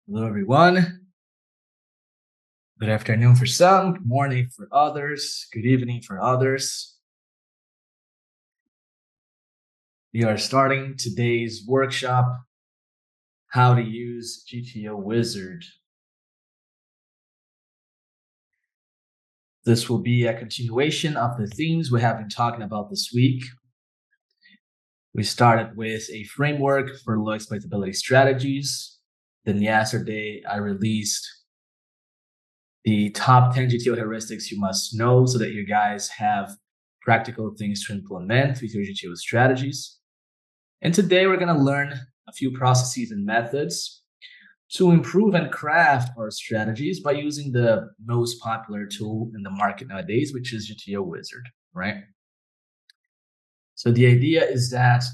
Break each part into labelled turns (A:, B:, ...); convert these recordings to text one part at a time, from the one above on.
A: Hello, everyone. Good afternoon for some, good morning for others, good evening for others. We are starting today's workshop, how to use GTOw Wizard. This will be a continuation of the themes we have been talking about this week. We started with a framework for low exploitability strategies. Then yesterday, I released the top 10 GTO heuristics you must know so that you guys have practical things to implement with your GTO strategies. And today we're going to learn a few processes and methods to improve and craft our strategies by using the most popular tool in the market nowadays, which is GTOw Wizard, right? So the idea is that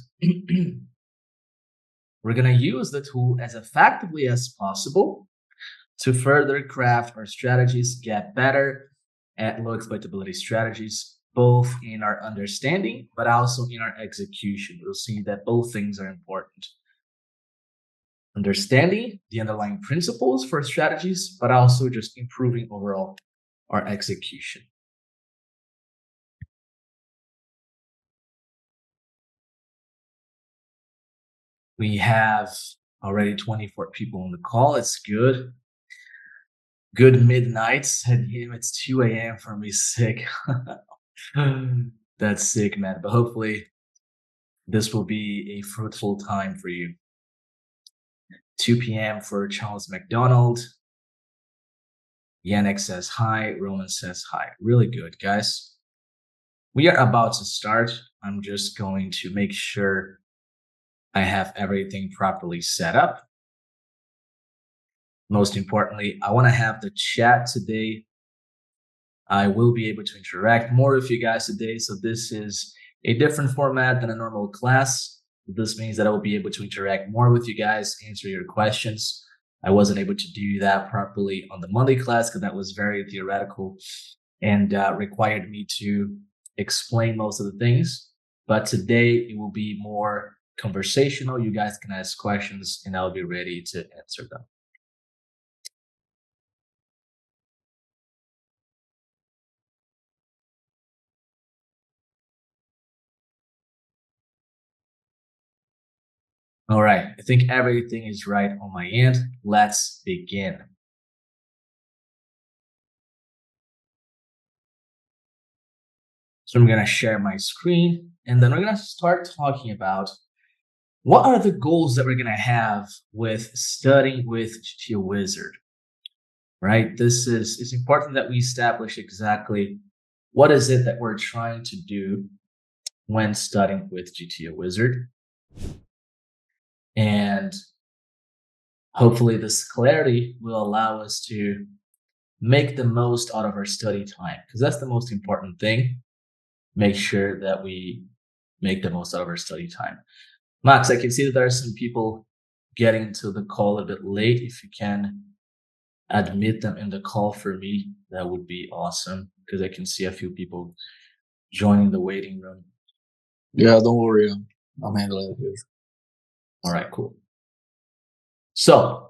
A: we're going to use the tool as effectively as possible to further craft our strategies, get better at low exploitability strategies, both in our understanding, but also in our execution. We'll see that both things are important. Understanding the underlying principles for strategies, but also just improving overall our execution. We have already 24 people on the call. It's good. Good midnights. And it's 2 a.m. for me, sick. That's sick, man. But hopefully this will be a fruitful time for you. 2 p.m. for Charles McDonald. Yannick says hi. Roman says hi. Really good, guys. We are about to start. I'm just going to make sure I have everything properly set up. Most importantly, I want to have the chat today. I will be able to interact more with you guys today. So this is a different format than a normal class. This means that I will be able to interact more with you guys, answer your questions. I wasn't able to do that properly on the Monday class because that was very theoretical and required me to explain most of the things. But today it will be more conversational. You guys can ask questions and I'll be ready to answer them. All right, I think everything is right on my end. Let's begin. So I'm gonna share my screen and then we're gonna start talking about what are the goals that we're gonna have with studying with GTOw Wizard, right? It's important that we establish exactly what is it that we're trying to do when studying with GTOw Wizard. And hopefully this clarity will allow us to make the most out of our study time, because that's the most important thing. Make sure that we make the most out of our study time. Max, I can see that there are some people getting to the call a bit late. If you can admit them in the call for me, that would be awesome, because I can see a few people joining the waiting room.
B: Yeah, don't worry. I'm handling it here.
A: All right, cool. So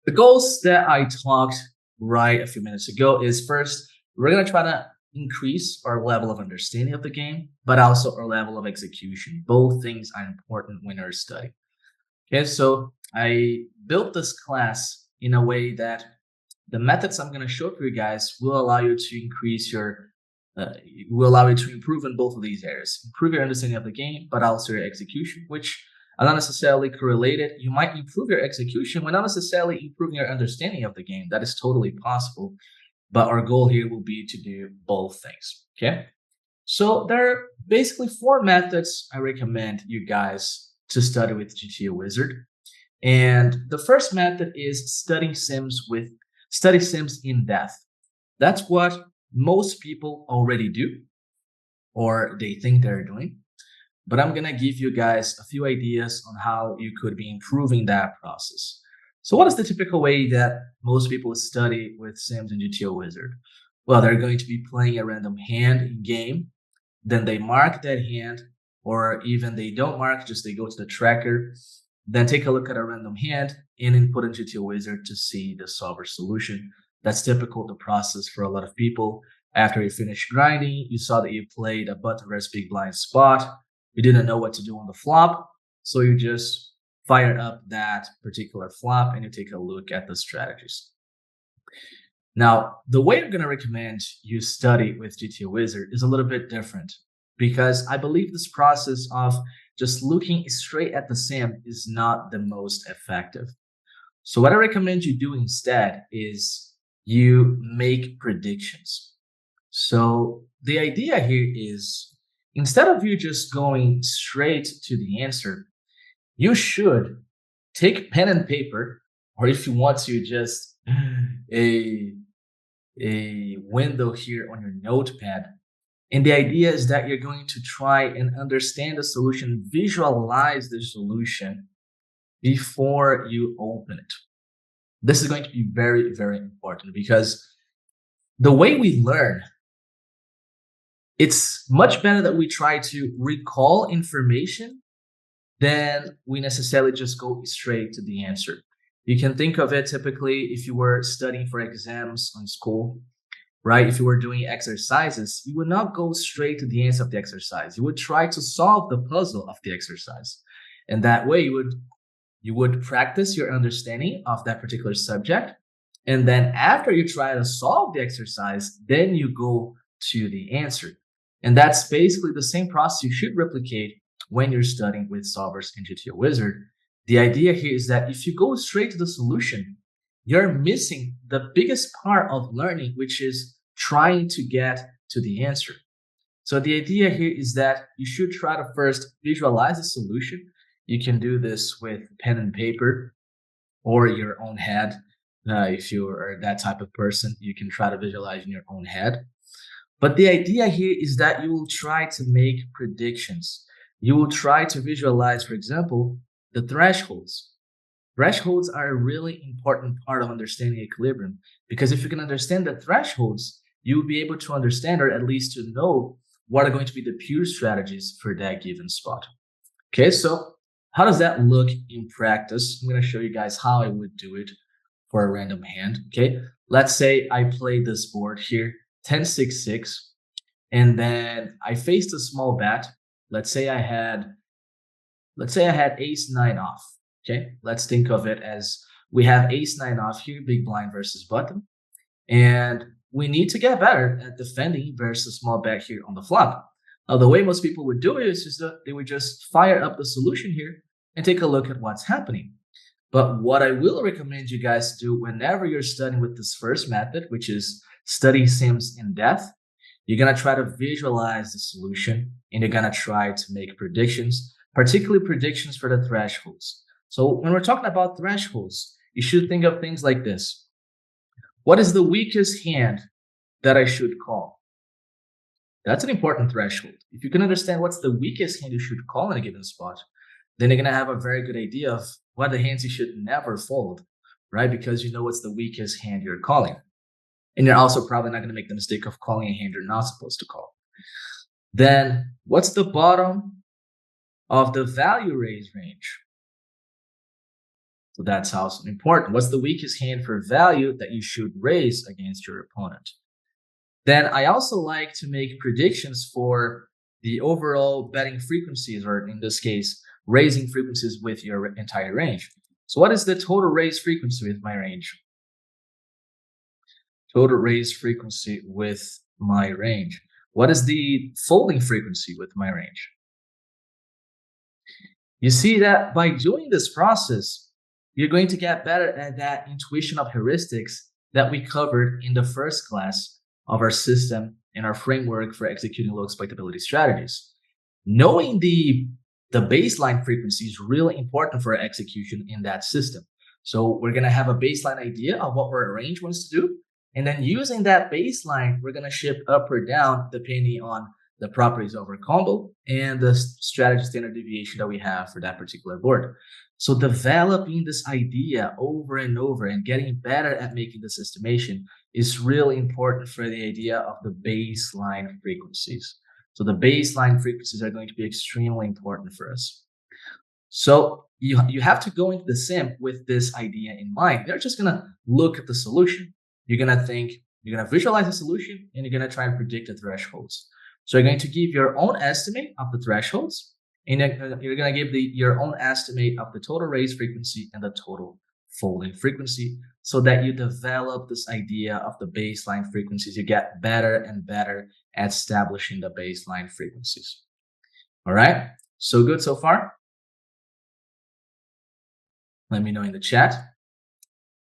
A: the goals that I talked right a few minutes ago is first, we're going to try to increase our level of understanding of the game, but also our level of execution. Both things are important when you're studying. Okay, so I built this class in a way that the methods I'm going to show for you guys will allow you to increase your, will allow you to improve in both of these areas. Improve your understanding of the game, but also your execution, which are not necessarily correlated. You might improve your execution when not necessarily improving your understanding of the game. That is totally possible. But our goal here will be to do both things, okay? So there are basically 4 methods I recommend you guys to study with GTOw Wizard. And the first method is study sims in depth. That's what most people already do, or they think they're doing. But I'm gonna give you guys a few ideas on how you could be improving that process. So what is the typical way that most people study with Sims and GTOw Wizard? Well, they're going to be playing a random hand in game, then they mark that hand, or even they don't mark, just they go to the tracker, then take a look at a random hand and input into GTOw wizard to see the solver solution. That's typical the process for a lot of people. After you finish grinding, you saw that you played a button versus big blind spot. You didn't know what to do on the flop, so you just fire up that particular flop and you take a look at the strategies. Now, the way I'm going to recommend you study with GTOw Wizard is a little bit different because I believe this process of just looking straight at the sim is not the most effective. So what I recommend you do instead is you make predictions. So the idea here is instead of you just going straight to the answer, you should take pen and paper, or if you want to, just a window here on your notepad. And the idea is that you're going to try and understand the solution, visualize the solution before you open it. This is going to be very, very important because the way we learn, it's much better that we try to recall information than we necessarily just go straight to the answer. You can think of it typically if you were studying for exams on school, right? If you were doing exercises, you would not go straight to the answer of the exercise. You would try to solve the puzzle of the exercise. And that way you would practice your understanding of that particular subject. And then after you try to solve the exercise, then you go to the answer. And that's basically the same process you should replicate when you're studying with solvers in GTOw Wizard. The idea here is that if you go straight to the solution, you're missing the biggest part of learning, which is trying to get to the answer. So the idea here is that you should try to first visualize the solution. You can do this with pen and paper or your own head. If you are that type of person, you can try to visualize in your own head. But the idea here is that you will try to make predictions. You will try to visualize, for example, the thresholds. Thresholds are a really important part of understanding equilibrium because if you can understand the thresholds, you will be able to understand or at least to know what are going to be the pure strategies for that given spot. Okay, so how does that look in practice? I'm going to show you guys how I would do it for a random hand. Okay, let's say I play this board here, 10-6-6, and then I faced a small bet. Let's say I had ace-9 off. Okay, let's think of it as we have ace-9 off here, big blind versus button, and we need to get better at defending versus small bet here on the flop. Now, the way most people would do it is just that they would just fire up the solution here and take a look at what's happening. But what I will recommend you guys do whenever you're studying with this first method, which is study sims in depth, you're going to try to visualize the solution and you're going to try to make predictions, particularly predictions for the thresholds. So when we're talking about thresholds, you should think of things like this. What is the weakest hand that I should call? That's an important threshold. If you can understand what's the weakest hand you should call in a given spot, then you're going to have a very good idea of what the hands you should never fold, right? Because you know what's the weakest hand you're calling. And you're also probably not going to make the mistake of calling a hand you're not supposed to call. Then what's the bottom of the value raise range? So that's also important. What's the weakest hand for value that you should raise against your opponent? Then I also like to make predictions for the overall betting frequencies, or in this case, raising frequencies with your entire range. So what is the total raise frequency with my range? Total raise frequency with my range. What is the folding frequency with my range? You see that by doing this process, you're going to get better at that intuition of heuristics that we covered in the first class of our system and our framework for executing low exploitability strategies. Knowing the baseline frequency is really important for our execution in that system. So we're going to have a baseline idea of what our range wants to do. And then using that baseline, we're going to shift up or down depending on the properties of our combo and the strategy standard deviation that we have for that particular board. So developing this idea over and over and getting better at making this estimation is really important for the idea of the baseline frequencies. So the baseline frequencies are going to be extremely important for us. So you have to go into the sim with this idea in mind. You're just gonna look at the solution. You're gonna think, you're gonna visualize the solution, and you're gonna try and predict the thresholds. So you're going to give your own estimate of the thresholds, and you're gonna give your own estimate of the total raise frequency and the total folding frequency, so that you develop this idea of the baseline frequencies. You get better and better at establishing the baseline frequencies. All right, so good so far? Let me know in the chat.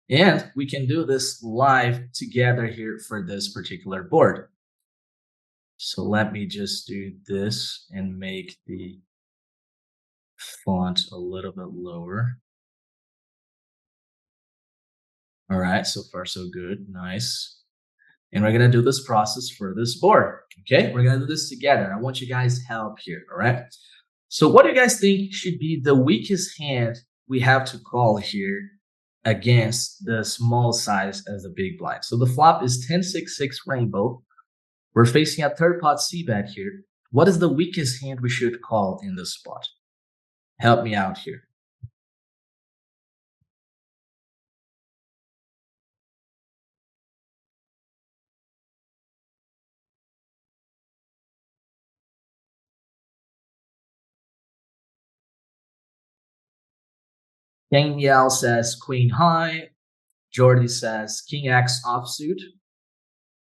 A: And we can do this live together here for this particular board. So let me just do this and make the font a little bit lower. All right, so far so good, nice. And we're gonna do this process for this board, okay? We're gonna do this together. I want you guys' help here, all right? So what do you guys think should be the weakest hand we have to call here against the small size as the big blind? So the flop is 10-6-6 rainbow. We're facing a third pot c-bet here. What is the weakest hand we should call in this spot? Help me out here. Danielle says queen high. Jordy says king X offsuit.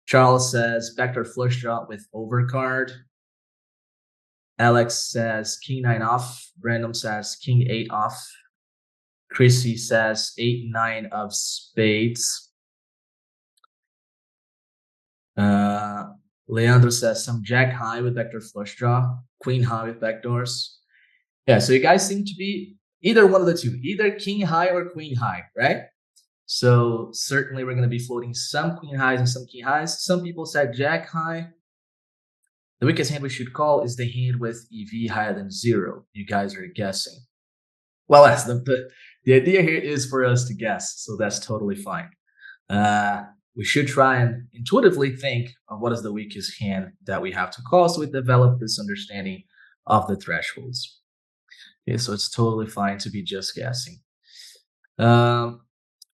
A: Charles says backdoor flush draw with overcard. Alex says king 9 off. Brandon says king 8 off. Chrissy says 8-9 of spades. Leandro says some jack high with backdoor flush draw. Queen high with backdoors. Yeah, so you guys seem to be either one of the two, either king high or queen high, right? So certainly we're going to be floating some queen highs and some king highs. Some people said jack high. The weakest hand we should call is the hand with EV higher than 0. You guys are guessing. Well, that's the idea here is for us to guess, so that's totally fine. We should try and intuitively think of what is the weakest hand that we have to call, so we develop this understanding of the thresholds. Okay, so it's totally fine to be just guessing. And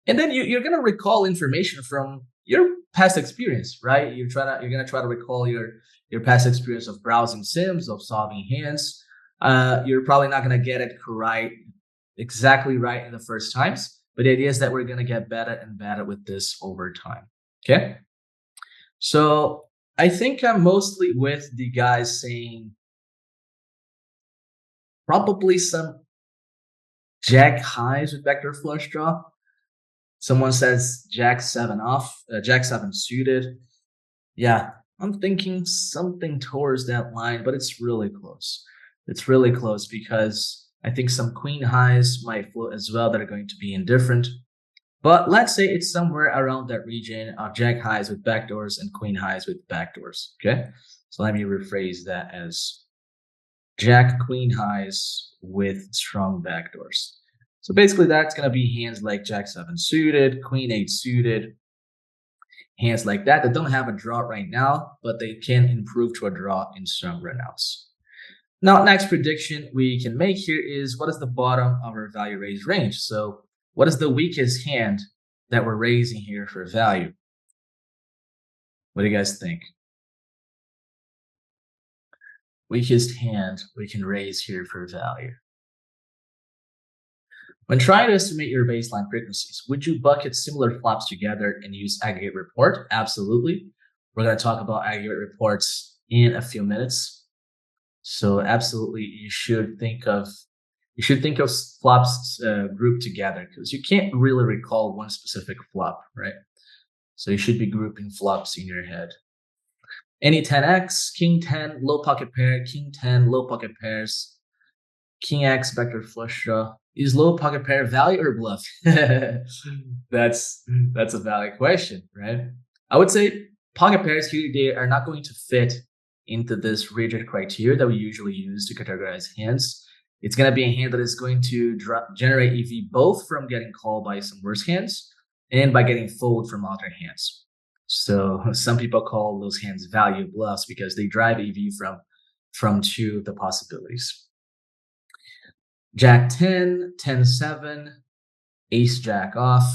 A: then you're gonna recall information from your past experience, right? You're gonna try to recall your past experience of browsing sims, of solving hands. You're probably not gonna get it exactly right in the first times, but the idea is that we're gonna get better and better with this over time. Okay. So I think I'm mostly with the guys saying probably some jack highs with backdoor flush draw. Someone says jack 7 off, jack 7 suited. Yeah, I'm thinking something towards that line, but it's really close. It's really close because I think some queen highs might float as well that are going to be indifferent. But let's say it's somewhere around that region of jack highs with backdoors and queen highs with backdoors. Okay, so let me rephrase that as jack queen highs with strong backdoors. So basically that's going to be hands like jack 7 suited, queen 8 suited, hands like that don't have a draw right now, but they can improve to a draw in some runouts. Now, next prediction we can make here is what is the bottom of our value raise range? So what is the weakest hand that we're raising here for value? What do you guys think? Weakest hand we can raise here for value. When trying to estimate your baseline frequencies, would you bucket similar flops together and use aggregate report? Absolutely. We're going to talk about aggregate reports in a few minutes. So absolutely, you should think of flops grouped together because you can't really recall one specific flop, right? So you should be grouping flops in your head. Any 10x, king 10, low pocket pair, king 10, low pocket pairs, king x, backdoor flush draw. Is low pocket pair value or bluff? That's a valid question, right? I would say pocket pairs here, they are not going to fit into this rigid criteria that we usually use to categorize hands. It's going to be a hand that is going to generate EV both from getting called by some worse hands and by getting fold from other hands. So some people call those hands value bluffs because they drive EV from two of the possibilities. Jack 10, 10, 7, ace jack off.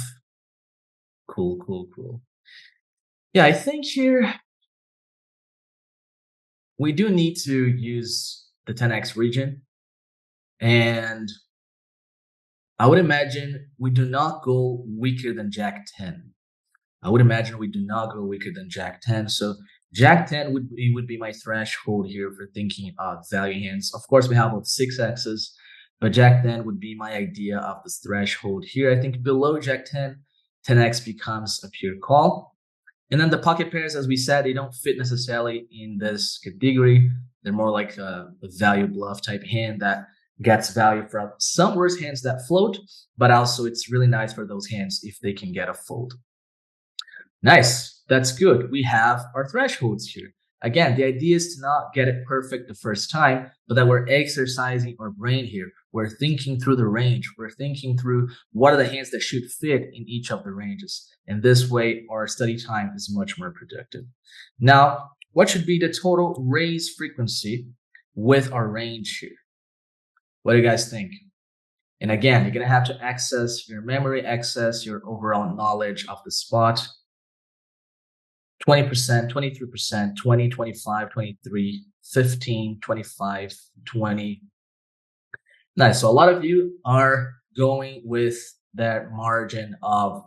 A: Cool, cool, cool. Yeah, I think here we do need to use the 10x region. And I would imagine we do not go weaker than Jack 10. I would imagine we do not go weaker than Jack 10. So Jack 10 would be my threshold here for thinking of value hands. Of course, we have both 6x's, but Jack 10 would be my idea of this threshold here. I think below Jack 10, 10x becomes a pure call. And then the pocket pairs, as we said, they don't fit necessarily in this category. They're more like a value bluff type hand that gets value from some worse hands that float, but also it's really nice for those hands if they can get a fold. Nice. That's good. We have our thresholds here. Again, the idea is to not get it perfect the first time, but that we're exercising our brain here. We're thinking through the range. We're thinking through what are the hands that should fit in each of the ranges. And this way, our study time is much more productive. Now, what should be the total raise frequency with our range here? What do you guys think? And again, you're going to have to access your memory, access your overall knowledge of the spot. 20%, 23%, 20, 25, 23, 15, 25, 20. Nice. So a lot of you are going with that margin of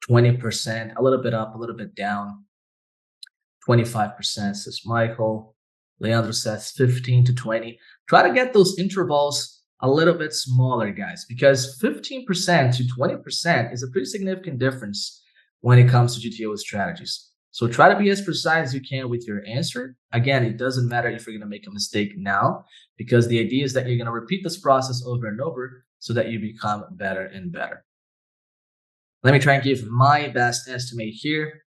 A: 20%, a little bit up, a little bit down. 25% says Michael. Leandro says 15 to 20. Try to get those intervals a little bit smaller, guys, because 15% to 20% is a pretty significant difference when it comes to GTO strategies. So try to be as precise as you can with your answer. Again, it doesn't matter if you're going to make a mistake now, because the idea is that you're going to repeat this process over and over so that you become better and better. Let me try and give my best estimate here.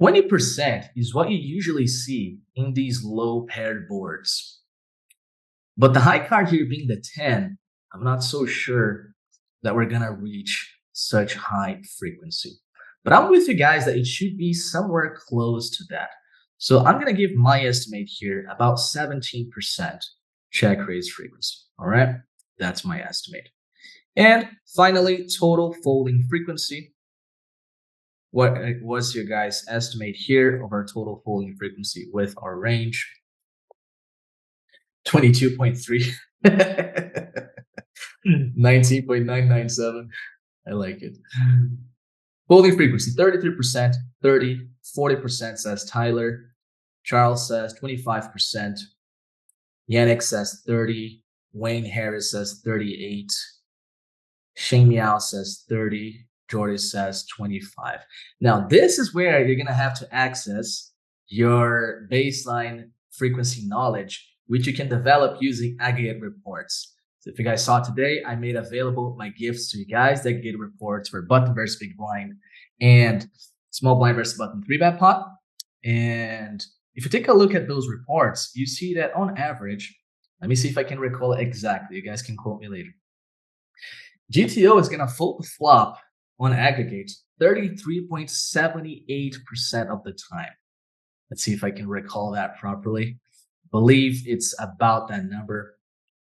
A: %20 is what you usually see in these low paired boards. But the high card here being the 10, I'm not so sure that we're going to reach such high frequency. But I'm with you guys that it should be somewhere close to that. So I'm going to give my estimate here about 17% check raise frequency. All right, that's my estimate. And finally, total folding frequency. What was your guys' estimate here of our total folding frequency with our range? 22.3. 19.997. I like it. Folding frequency 33%, 30, 40% says Tyler. Charles says 25%. Yannick says 30. Wayne Harris says 38. Shane Meow says 30. Jordy says 25. Now, this is where you're going to have to access your baseline frequency knowledge, which you can develop using aggregate reports. So if you guys saw today, I made available my gifts to you guys, the aggregate reports for button versus big blind and small blind versus button 3-bet pot. And if you take a look at those reports, you see that on average, let me see if I can recall it exactly. You guys can quote me later. GTO is going to fold the flop on aggregate 33.78% of the time. Let's see if I can recall that properly. I believe it's about that number.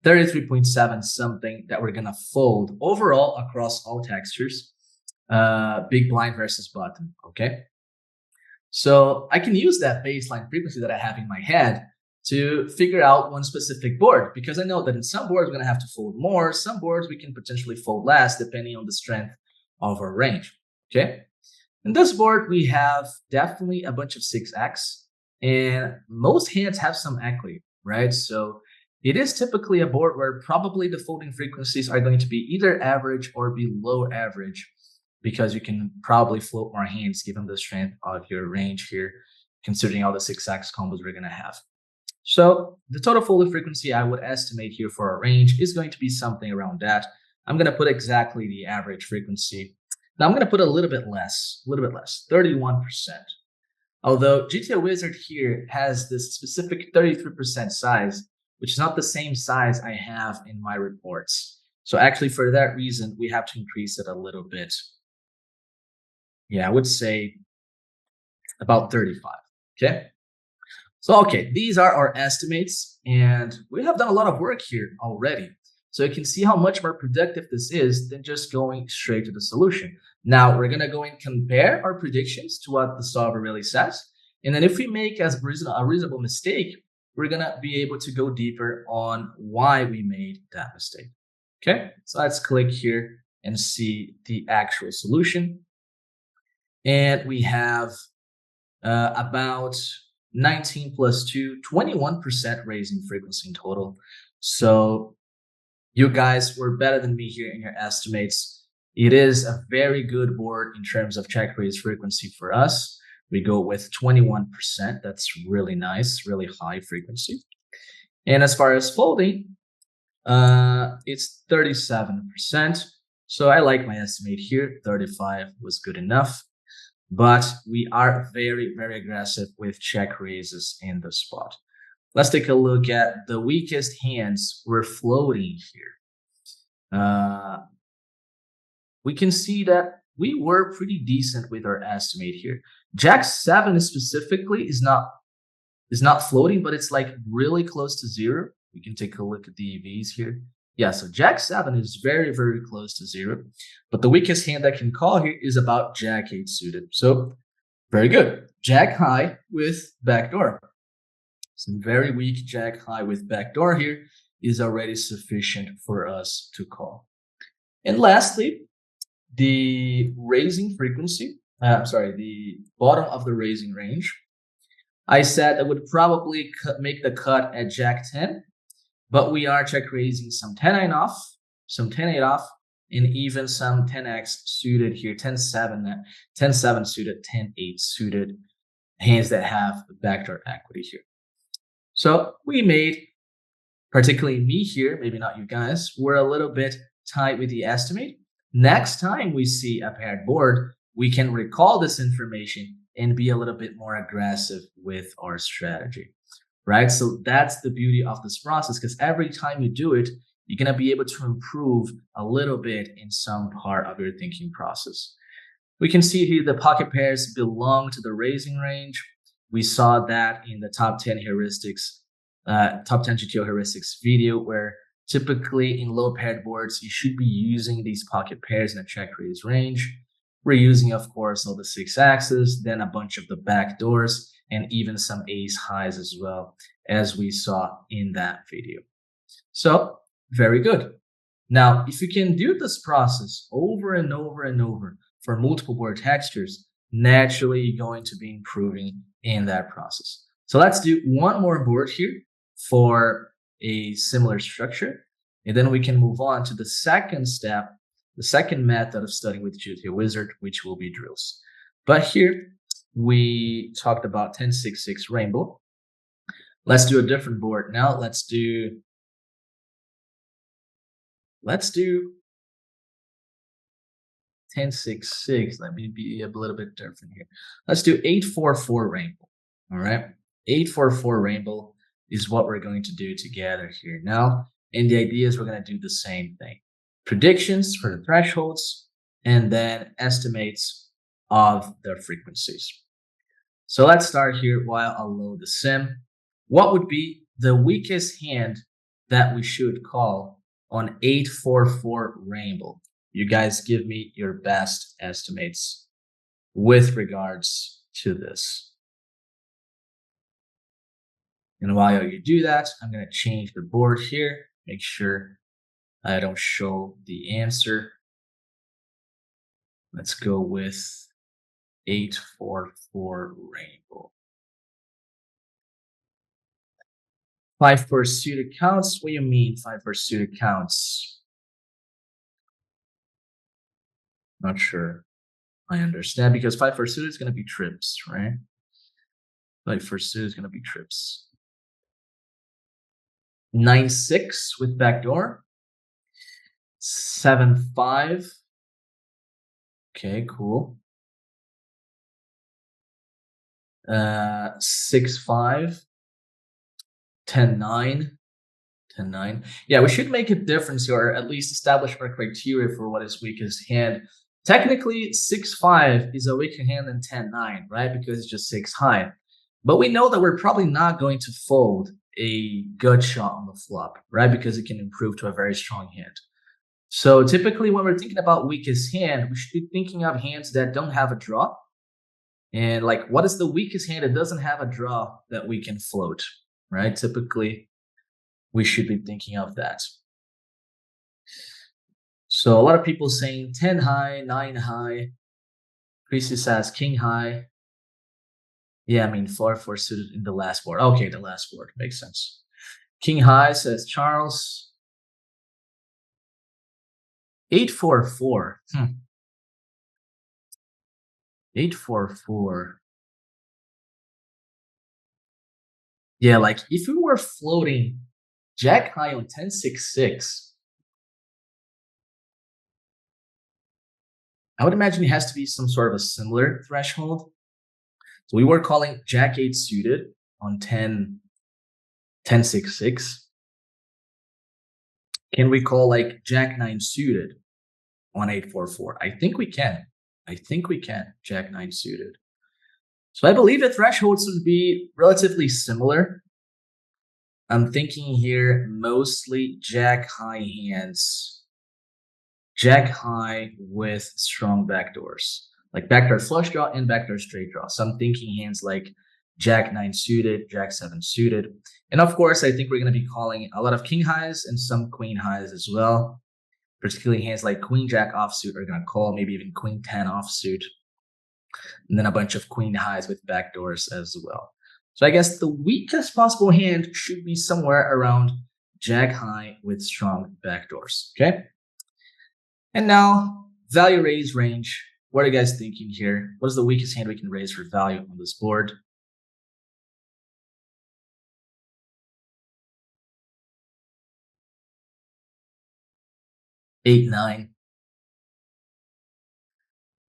A: 33.7 something that we're going to fold overall across all textures. Big blind versus button, okay? So I can use that baseline frequency that I have in my head to figure out one specific board, because I know that in some boards we're going to have to fold more, some boards we can potentially fold less depending on the strength of our range, okay? In this board, we have definitely a bunch of 6x, and most hands have some equity, right? So it is typically a board where probably the folding frequencies are going to be either average or below average, because you can probably float more hands given the strength of your range here, considering all the 6x combos we're going to have. So the total folding frequency I would estimate here for our range is going to be something around that. I'm going to put exactly the average frequency. Now I'm going to put a little bit less, 31%. Although GTOw Wizard here has this specific 33% size, which is not the same size I have in my reports. So actually for that reason, we have to increase it a little bit. Yeah, I would say about 35, okay? So, okay, these are our estimates, and we have done a lot of work here already. So you can see how much more productive this is than just going straight to the solution. Now, we're going to go and compare our predictions to what the solver really says. And then if we make a reasonable mistake, we're going to be able to go deeper on why we made that mistake. Okay, so let's click here and see the actual solution. And we have about 19 plus 2, 21% raising frequency in total. So you guys were better than me here in your estimates. It is a very good board in terms of check raise frequency for us. We go with 21%. That's really nice, really high frequency. And as far as folding, it's 37%. So I like my estimate here. 35 was good enough. But we are very, very aggressive with check raises in the spot. Let's take a look at the weakest hands we're floating here. We can see that we were pretty decent with our estimate here. Jack 7 specifically is not floating, but it's like really close to zero. We can take a look at the EVs here. Yeah, so Jack 7 is very, very close to zero. But the weakest hand I can call here is about Jack 8 suited. So very good. Jack high with backdoor. Some very weak Jack high with backdoor here is already sufficient for us to call. And lastly, the raising frequency, the bottom of the raising range. I said I would probably make the cut at Jack 10, but we are check raising some 10-9 off, some 10-8 off, and even some 10x suited here, 10-7, 10-7 suited, 10-8 suited hands that have backdoor equity here. So we made, particularly me here, maybe not you guys, we're a little bit tight with the estimate. Next time we see a paired board, we can recall this information and be a little bit more aggressive with our strategy, right? So that's the beauty of this process, because every time you do it, you're going to be able to improve a little bit in some part of your thinking process. We can see here the pocket pairs belong to the raising range. We saw that in the top 10 heuristics, top 10 GTOw heuristics video, where typically in low paired boards, you should be using these pocket pairs in a check raise range. We're using, of course, all the 6 axes, then a bunch of the back doors, and even some ace highs as well, as we saw in that video. So very good. Now, if you can do this process over and over and over for multiple board textures, naturally you're going to be improving in that process. So let's do one more board here for a similar structure, and then we can move on to the second step, the second method of studying with GTOw Wizard, which will be drills. But here we talked about 10-6-6 rainbow. Let's do a different board now. Let's do 10-6-6. Let me be a little bit different here. Let's do 8-4-4 rainbow. All right, 8-4-4 rainbow is what we're going to do together here now. And the idea is we're going to do the same thing. Predictions for the thresholds, and then estimates of their frequencies. So let's start here while I load the sim. What would be the weakest hand that we should call on 8-4-4 rainbow? You guys give me your best estimates with regards to this. And while you do that, I'm going to change the board here, make sure I don't show the answer. Let's go with 8-4-4 rainbow. 5 suited counts. What do you mean 5 suited counts? Not sure I understand, because 5 suited is going to be trips, right? 5 suited is going to be trips. 9-6 with backdoor. 7-5. Okay, cool. 6-5. 10-9. 10-9. Yeah, we should make a difference here, or at least establish our criteria for what is weakest hand. Technically, 6-5 is a weaker hand than 10-9, right? Because it's just 6 high. But we know that we're probably not going to fold a good shot on the flop, right? Because it can improve to a very strong hand. So typically when we're thinking about weakest hand, we should be thinking of hands that don't have a draw. And like, what is the weakest hand that doesn't have a draw that we can float, right? Typically, we should be thinking of that. So a lot of people saying 10 high, 9 high. Chrissy says king high. Yeah, I mean, 4-4 suited in the last board. Okay, the last board makes sense. King high, says Charles. 8-4-4. 8-4-4. Yeah, like if we were floating Jack high on 10-6-6, I would imagine it has to be some sort of a similar threshold. So we were calling Jack 8 suited on 10-6-6. Can we call like Jack 9 suited on 8-4-4? I think we can. Jack 9 suited. So I believe the thresholds would be relatively similar. I'm thinking here mostly Jack high hands. Jack high with strong backdoors. Like backdoor flush draw and backdoor straight draw. So I'm thinking hands like Jack 9 suited, Jack 7 suited. And of course, I think we're going to be calling a lot of king highs and some queen highs as well. Particularly hands like Queen Jack offsuit are going to call, maybe even Queen 10 offsuit. And then a bunch of queen highs with backdoors as well. So I guess the weakest possible hand should be somewhere around Jack high with strong backdoors. Okay. And now value raise range. What are you guys thinking here? What is the weakest hand we can raise for value on this board? 8-9.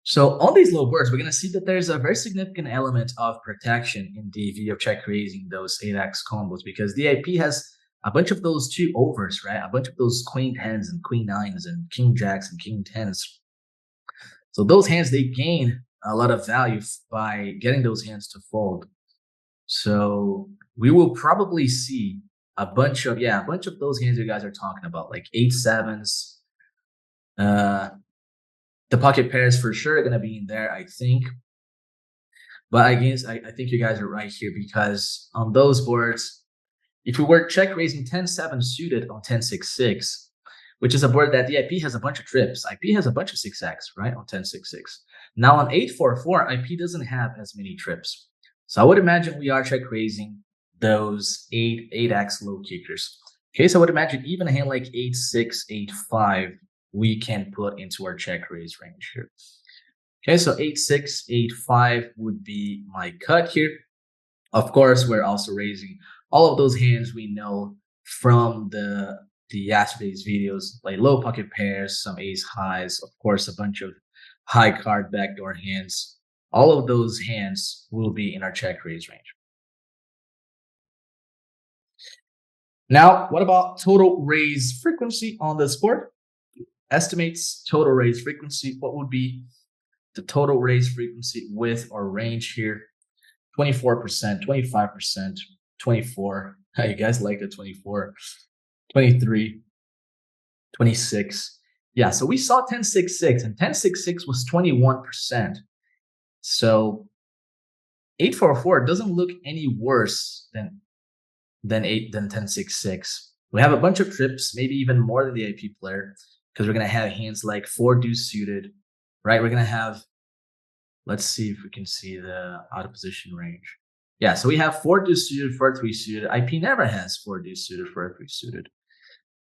A: So on these low boards, we're going to see that there's a very significant element of protection in the view of check raising those 8x combos, because the IP has a bunch of those 2 overs, right? A bunch of those queen 10s and queen 9s and king jacks and king 10s. So those hands, they gain a lot of value by getting those hands to fold. So we will probably see a bunch of those hands you guys are talking about, like 8-7s. The pocket pairs for sure are going to be in there, I think. But I guess I think you guys are right here, because on those boards, if we were check raising 10-7 suited on 10-6-6, which is a board that the IP has a bunch of trips. IP has a bunch of 6x, right, on 10-6-6. Now on 8-4-4, IP doesn't have as many trips. So I would imagine we are check raising those 8x low kickers. Okay, so I would imagine even a hand like 8-6, 8-5, we can put into our check raise range here. Okay, so 8-6, 8-5 would be my cut here. Of course, we're also raising all of those hands we know from the yesterday's videos, like low pocket pairs, some ace highs, of course, a bunch of high card backdoor hands. All of those hands will be in our check raise range. Now, what about total raise frequency on this board? Estimates total raise frequency. What would be the total raise frequency with our range here? 24%, 25%, 24. You guys like the 24, 23, 26. Yeah, so we saw 10-6-6, and 10-6-6 was 21%. So 8-4-4 doesn't look any worse than 10-6-6. We have a bunch of trips, maybe even more than the AP player, because we're gonna have hands like 4 deuce suited, right? We're gonna have, let's see if we can see the out of position range. Yeah, so we have 4 deuce suited, 4-3 suited. IP never has 4 deuce suited, 4-3 suited.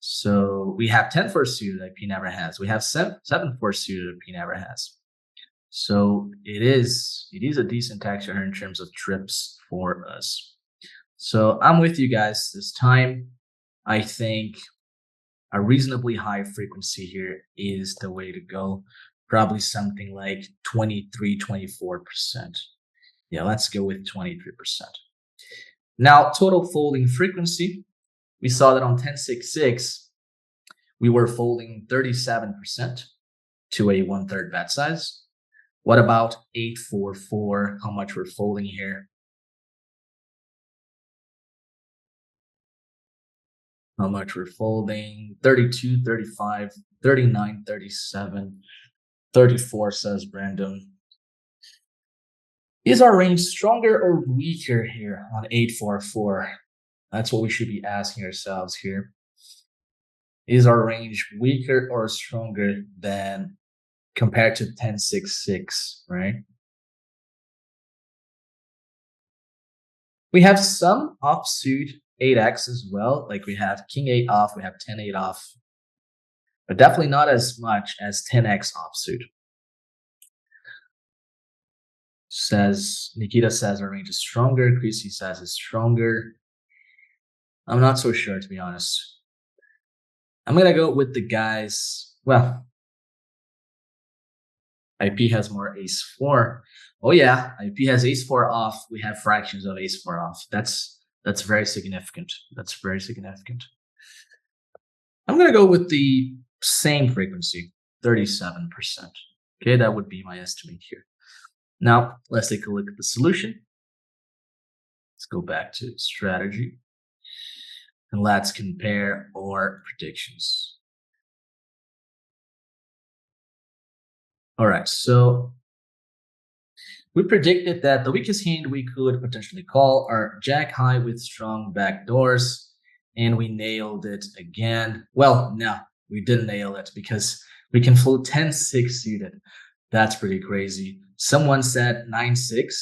A: So we have 10-4 suited, IP never has. We have 7-4 suited, IP never has. So it is a decent texture in terms of trips for us. So I'm with you guys this time. I think a reasonably high frequency here is the way to go. Probably something like 23, 24%. Yeah, let's go with 23%. Now, total folding frequency. We saw that on 10-6-6, we were folding 37% to a 1/3 bet size. What about 8-4-4? How much we're folding here? how much we're folding. 32, 35, 39, 37, 34, says Brandon. Is our range stronger or weaker here on 844? That's what we should be asking ourselves here. Is our range weaker or stronger than compared to 1066, right? We have some offsuit 8x as well. Like we have king 8 off, we have 10-8 off, but definitely not as much as 10x offsuit. Nikita says our range is stronger. Chrissy says it's stronger. I'm not so sure, to be honest. I'm gonna go with the guys. Well, IP has more ace 4. Oh yeah, IP has ace 4 off. We have fractions of ace 4 off. That's very significant. That's very significant. I'm gonna go with the same frequency, 37%. Okay, that would be my estimate here. Now, let's take a look at the solution. Let's go back to strategy. And let's compare our predictions. All right, so we predicted that the weakest hand we could potentially call are jack high with strong backdoors, and we nailed it again. Well, no, we didn't nail it because we can float 10-6 suited. That's pretty crazy. Someone said 9-6.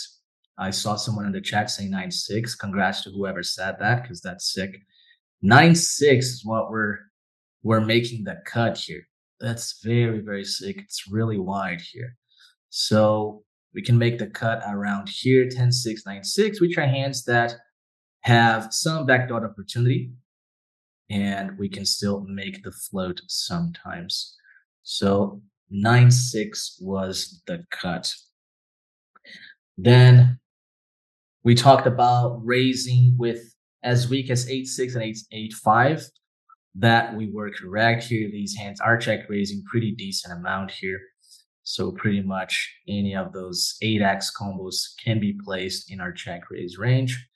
A: I saw someone in the chat saying 9-6. Congrats to whoever said that because that's sick. 9-6 is what we're making the cut here. That's very, very sick. It's really wide here. So we can make the cut around here, 10-6, 9-6, which are hands that have some backdoor opportunity, and we can still make the float sometimes. So 9-6 was the cut. Then we talked about raising with as weak as 8-6 and 8-5. That we were correct here. These hands are check raising pretty decent amount here. So pretty much any of those 8x combos can be placed in our check raise range.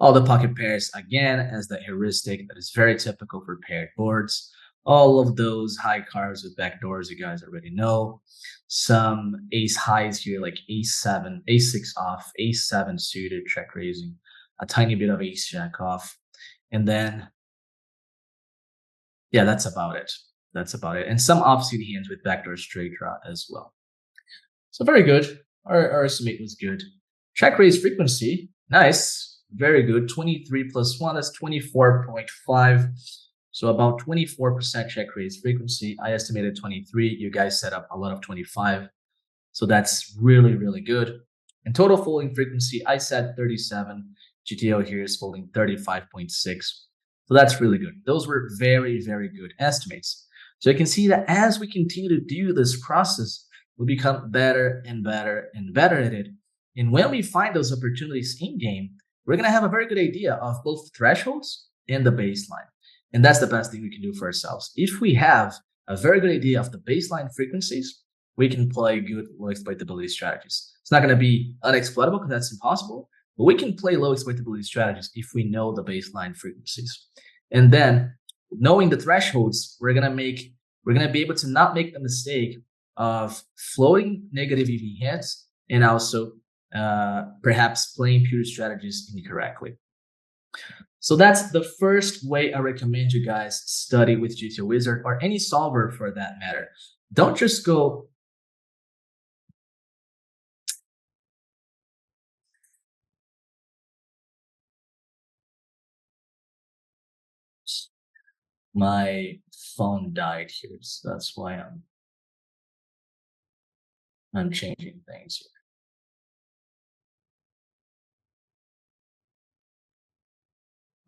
A: All the pocket pairs, again, as the heuristic that is very typical for paired boards. All of those high cards with backdoors, you guys already know. Some ace highs here, like ace-7, ace-6 off, ace-7 suited check raising. A tiny bit of ace-jack off. And then, yeah, that's about it. That's about it. And some offsuit hands with backdoor straight draw as well. So very good. Our estimate was good. Check raise frequency, nice, very good. 23 plus 1, that's 24.5. So about 24% check raise frequency. I estimated 23. You guys set up a lot of 25. So that's really, really good. And total folding frequency, I said 37. GTOw here is folding 35.6. So that's really good. Those were very, very good estimates. So you can see that as we continue to do this process, we become better and better and better at it. And when we find those opportunities in game, we're going to have a very good idea of both thresholds and the baseline. And that's the best thing we can do for ourselves. If we have a very good idea of the baseline frequencies, we can play good low exploitability strategies. It's not going to be unexploitable because that's impossible, but we can play low exploitability strategies if we know the baseline frequencies. And then knowing the thresholds, we're going to be able to not make the mistake of floating negative EV hands and also perhaps playing pure strategies incorrectly. So that's the first way I recommend you guys study with GTOw Wizard or any solver for that matter. Don't just go my phone died here, so that's why I'm changing things here.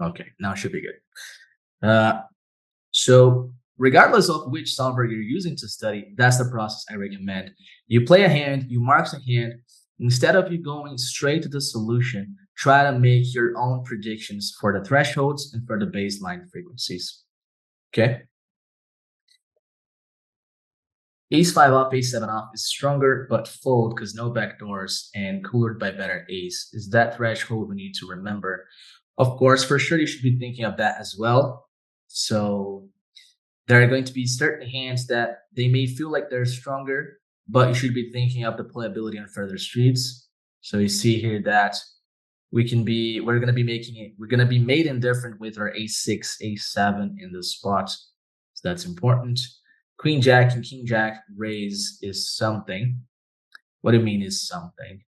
A: Okay, now it should be good. So regardless of which solver you're using to study, that's the process I recommend. You play a hand, you mark the hand. Instead of you going straight to the solution, try to make your own predictions for the thresholds and for the baseline frequencies. Okay? Ace-5 off, ace-7 off is stronger, but fold because no backdoors and coolered by better ace. Is that threshold we need to remember? Of course, for sure, you should be thinking of that as well. So there are going to be certain hands that they may feel like they're stronger, but you should be thinking of the playability on further streets. So you see here that we're going to be making it, we're going to be made indifferent with our a6, a7 in this spot. So that's important. Queen Jack and King Jack raise is something. What do you mean is something?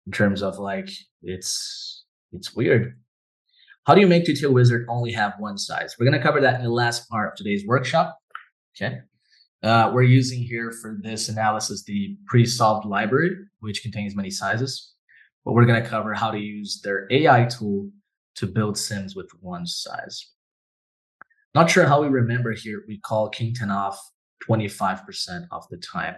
A: In terms of like, it's weird. How do you make GTOw Wizard only have one size? We're going to cover that in the last part of today's workshop. Okay. We're using here for this analysis the pre-solved library, which contains many sizes. But we're going to cover how to use their AI tool to build sims with one size. Not sure how we remember here. We call King 10 off 25% of the time.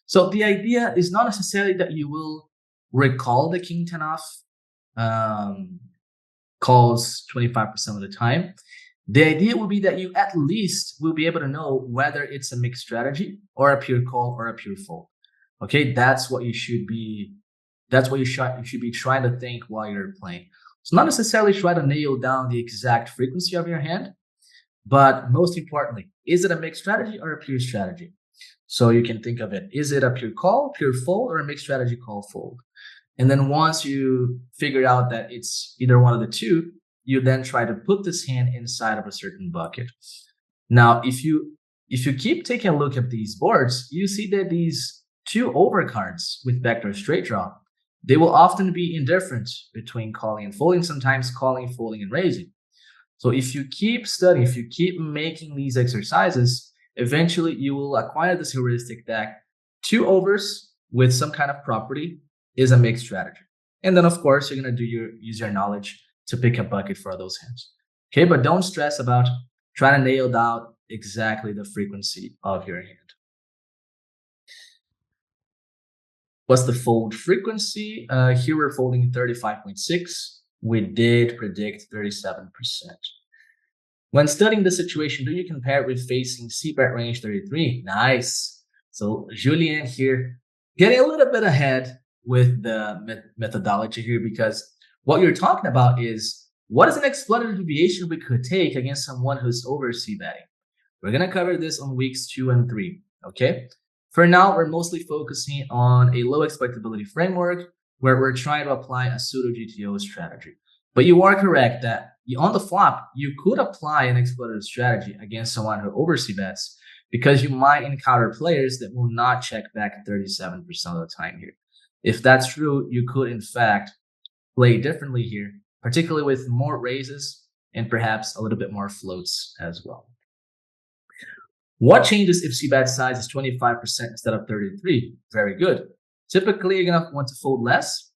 A: So the idea is not necessarily that you will recall the King 10 off calls 25% of the time. The idea will be that you at least will be able to know whether it's a mixed strategy or a pure call or a pure fold. Okay, that's what you should be. That's what you should be trying to think while you're playing. So not necessarily try to nail down the exact frequency of your hand, but most importantly, is it a mixed strategy or a pure strategy? So you can think of it: is it a pure call, pure fold, or a mixed strategy call fold? And then once you figure out that it's either one of the two, you then try to put this hand inside of a certain bucket. Now, if you keep taking a look at these boards, you see that these two overcards with backdoor straight draw, they will often be indifferent between calling and folding, sometimes calling, folding, and raising. So if you keep studying, if you keep making these exercises, eventually you will acquire this heuristic that two overs with some kind of property is a mixed strategy. And then of course, you're going to use your knowledge to pick a bucket for those hands. Okay, but don't stress about trying to nail down exactly the frequency of your hand. What's the fold frequency? Here we're folding 35.6. We did predict 37%. When studying the situation, do you compare it with facing c-bet range 33? Nice. So Julien here getting a little bit ahead with the methodology here, because what you're talking about is what is an exploitative deviation we could take against someone who's over c-betting. We're going to cover this on weeks 2 and 3. Okay. For now, we're mostly focusing on a low exploitability framework where we're trying to apply a pseudo GTO strategy. But you are correct that on the flop, you could apply an exploitative strategy against someone who over c-bets, because you might encounter players that will not check back 37% of the time here. If that's true, you could in fact play differently here, particularly with more raises and perhaps a little bit more floats as well. What changes if c-bet size is 25% instead of 33? Very good. Typically, you're going to want to fold less.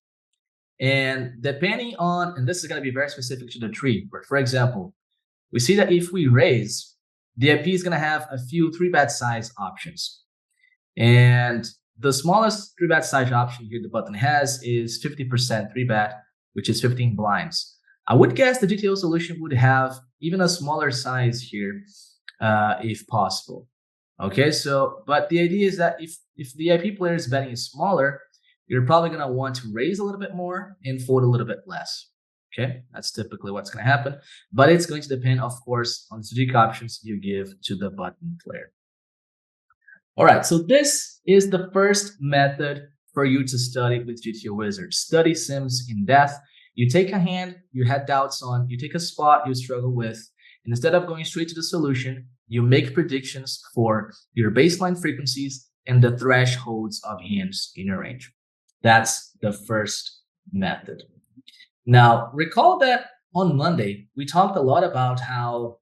A: And depending on, and this is going to be very specific to the tree, but for example, we see that if we raise, the IP is going to have a few 3-bet size options. And the smallest 3-bet size option here the button has is 50% 3-bet, which is 15 blinds. I would guess the GTO solution would have even a smaller size here, if possible. Okay, so, but the idea is that if the IP player's betting is smaller, you're probably going to want to raise a little bit more and fold a little bit less. Okay, that's typically what's going to happen, but it's going to depend, of course, on the strategic options you give to the button player. All right, so this is the first method for you to study with GTOw Wizard. Study sims in depth. You take a hand you had doubts on, you take a spot you struggle with, and instead of going straight to the solution, you make predictions for your baseline frequencies and the thresholds of hands in your range. That's the first method. Now, recall that on Monday, we talked a lot about how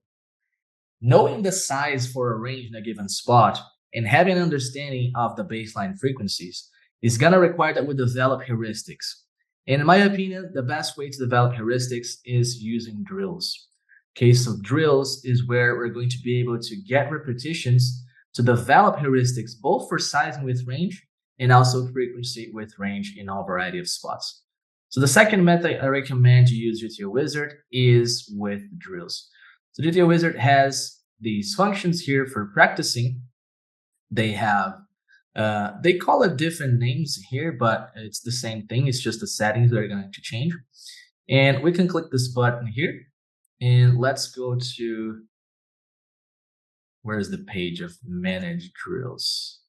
A: knowing the size for a range in a given spot and having an understanding of the baseline frequencies is going to require that we develop heuristics. And in my opinion, the best way to develop heuristics is using drills. Okay, so drills is where we're going to be able to get repetitions to develop heuristics, both for sizing with range and also frequency with range in a variety of spots. So the second method I recommend you use GTOw Wizard is with drills. So GTOw Wizard has these functions here for practicing. They have, they call it different names here, but it's the same thing. It's just the settings that are going to change. And we can click this button here. And let's go to, where's the page of manage drills?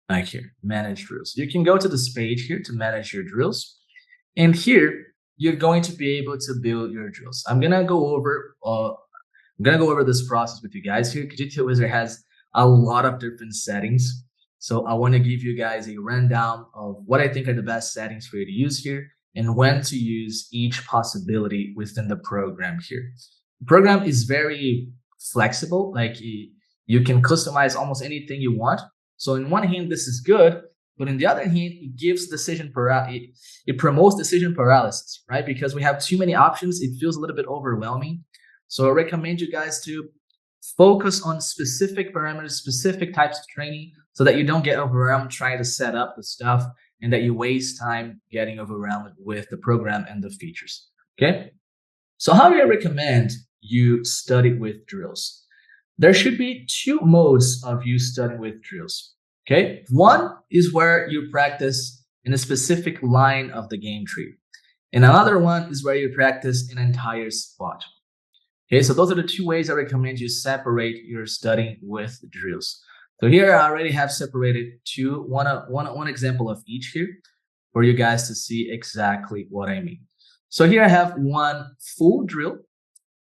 A: Right here, manage drills. You can go to this page here to manage your drills. And here, you're going to be able to build your drills. I'm gonna go over this process with you guys here. GTOw Wizard has a lot of different settings. So I want to give you guys a rundown of what I think are the best settings for you to use here and when to use each possibility within the program here. The program is very flexible. Like you can customize almost anything you want. So in one hand, this is good, but in the other hand, it gives it promotes decision paralysis, right? Because we have too many options, it feels a little bit overwhelming. So I recommend you guys to focus on specific parameters, specific types of training, so that you don't get overwhelmed trying to set up the stuff and that you waste time getting overwhelmed with the program and the features. Okay. So how do I recommend you study with drills? There should be two modes of you studying with drills. Okay. One is where you practice in a specific line of the game tree. And another one is where you practice an entire spot. Okay, so those are the two ways I recommend you separate your studying with drills. So here I already have separated one example of each here for you guys to see exactly what I mean. So here I have one full drill.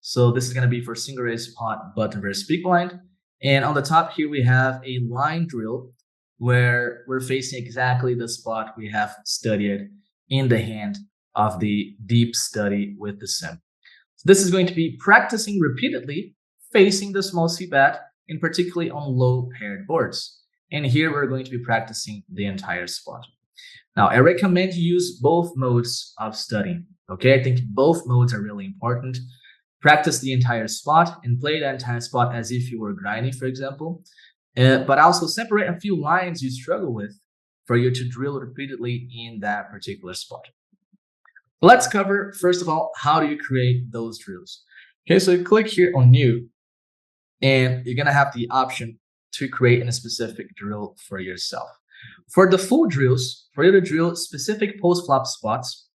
A: So this is going to be for single raise pot, button versus big blind. And on the top here, we have a line drill where we're facing exactly the spot we have studied in the hand of the deep study with the sim. So this is going to be practicing repeatedly facing the small c-bet, and particularly on low paired boards. And here we're going to be practicing the entire spot. Now, I recommend you use both modes of studying. Okay, I think both modes are really important. Practice the entire spot and play the entire spot as if you were grinding, for example. But also separate a few lines you struggle with for you to drill repeatedly in that particular spot. Let's cover, first of all, how do you create those drills? Okay, so you click here on new, and you're gonna have the option to create a specific drill for yourself. For the full drills, for you to drill specific post-flop spots,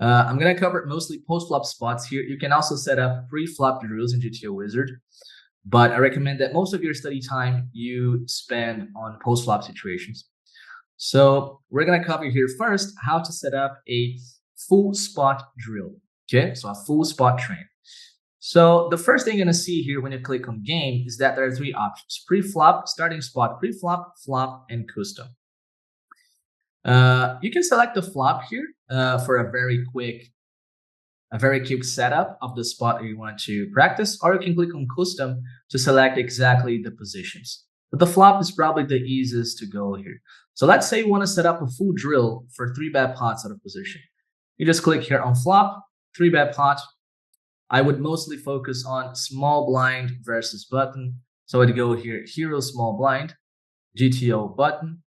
A: I'm gonna cover mostly post-flop spots here. You can also set up pre-flop drills in GTOw Wizard, but I recommend that most of your study time you spend on post-flop situations. So we're gonna cover here first how to set up a full spot drill. Okay, so a full spot train. So the first thing you're gonna see here when you click on game is that there are three options: pre-flop, starting spot, pre-flop, flop, and custom. You can select the flop here for a very quick setup of the spot you want to practice, or you can click on custom to select exactly the positions. But the flop is probably the easiest to go here. So let's say you want to set up a full drill for 3-bet pots out of position. You just click here on flop, 3-bet pot. I would mostly focus on small blind versus button. So I'd go here, hero small blind, GTO button,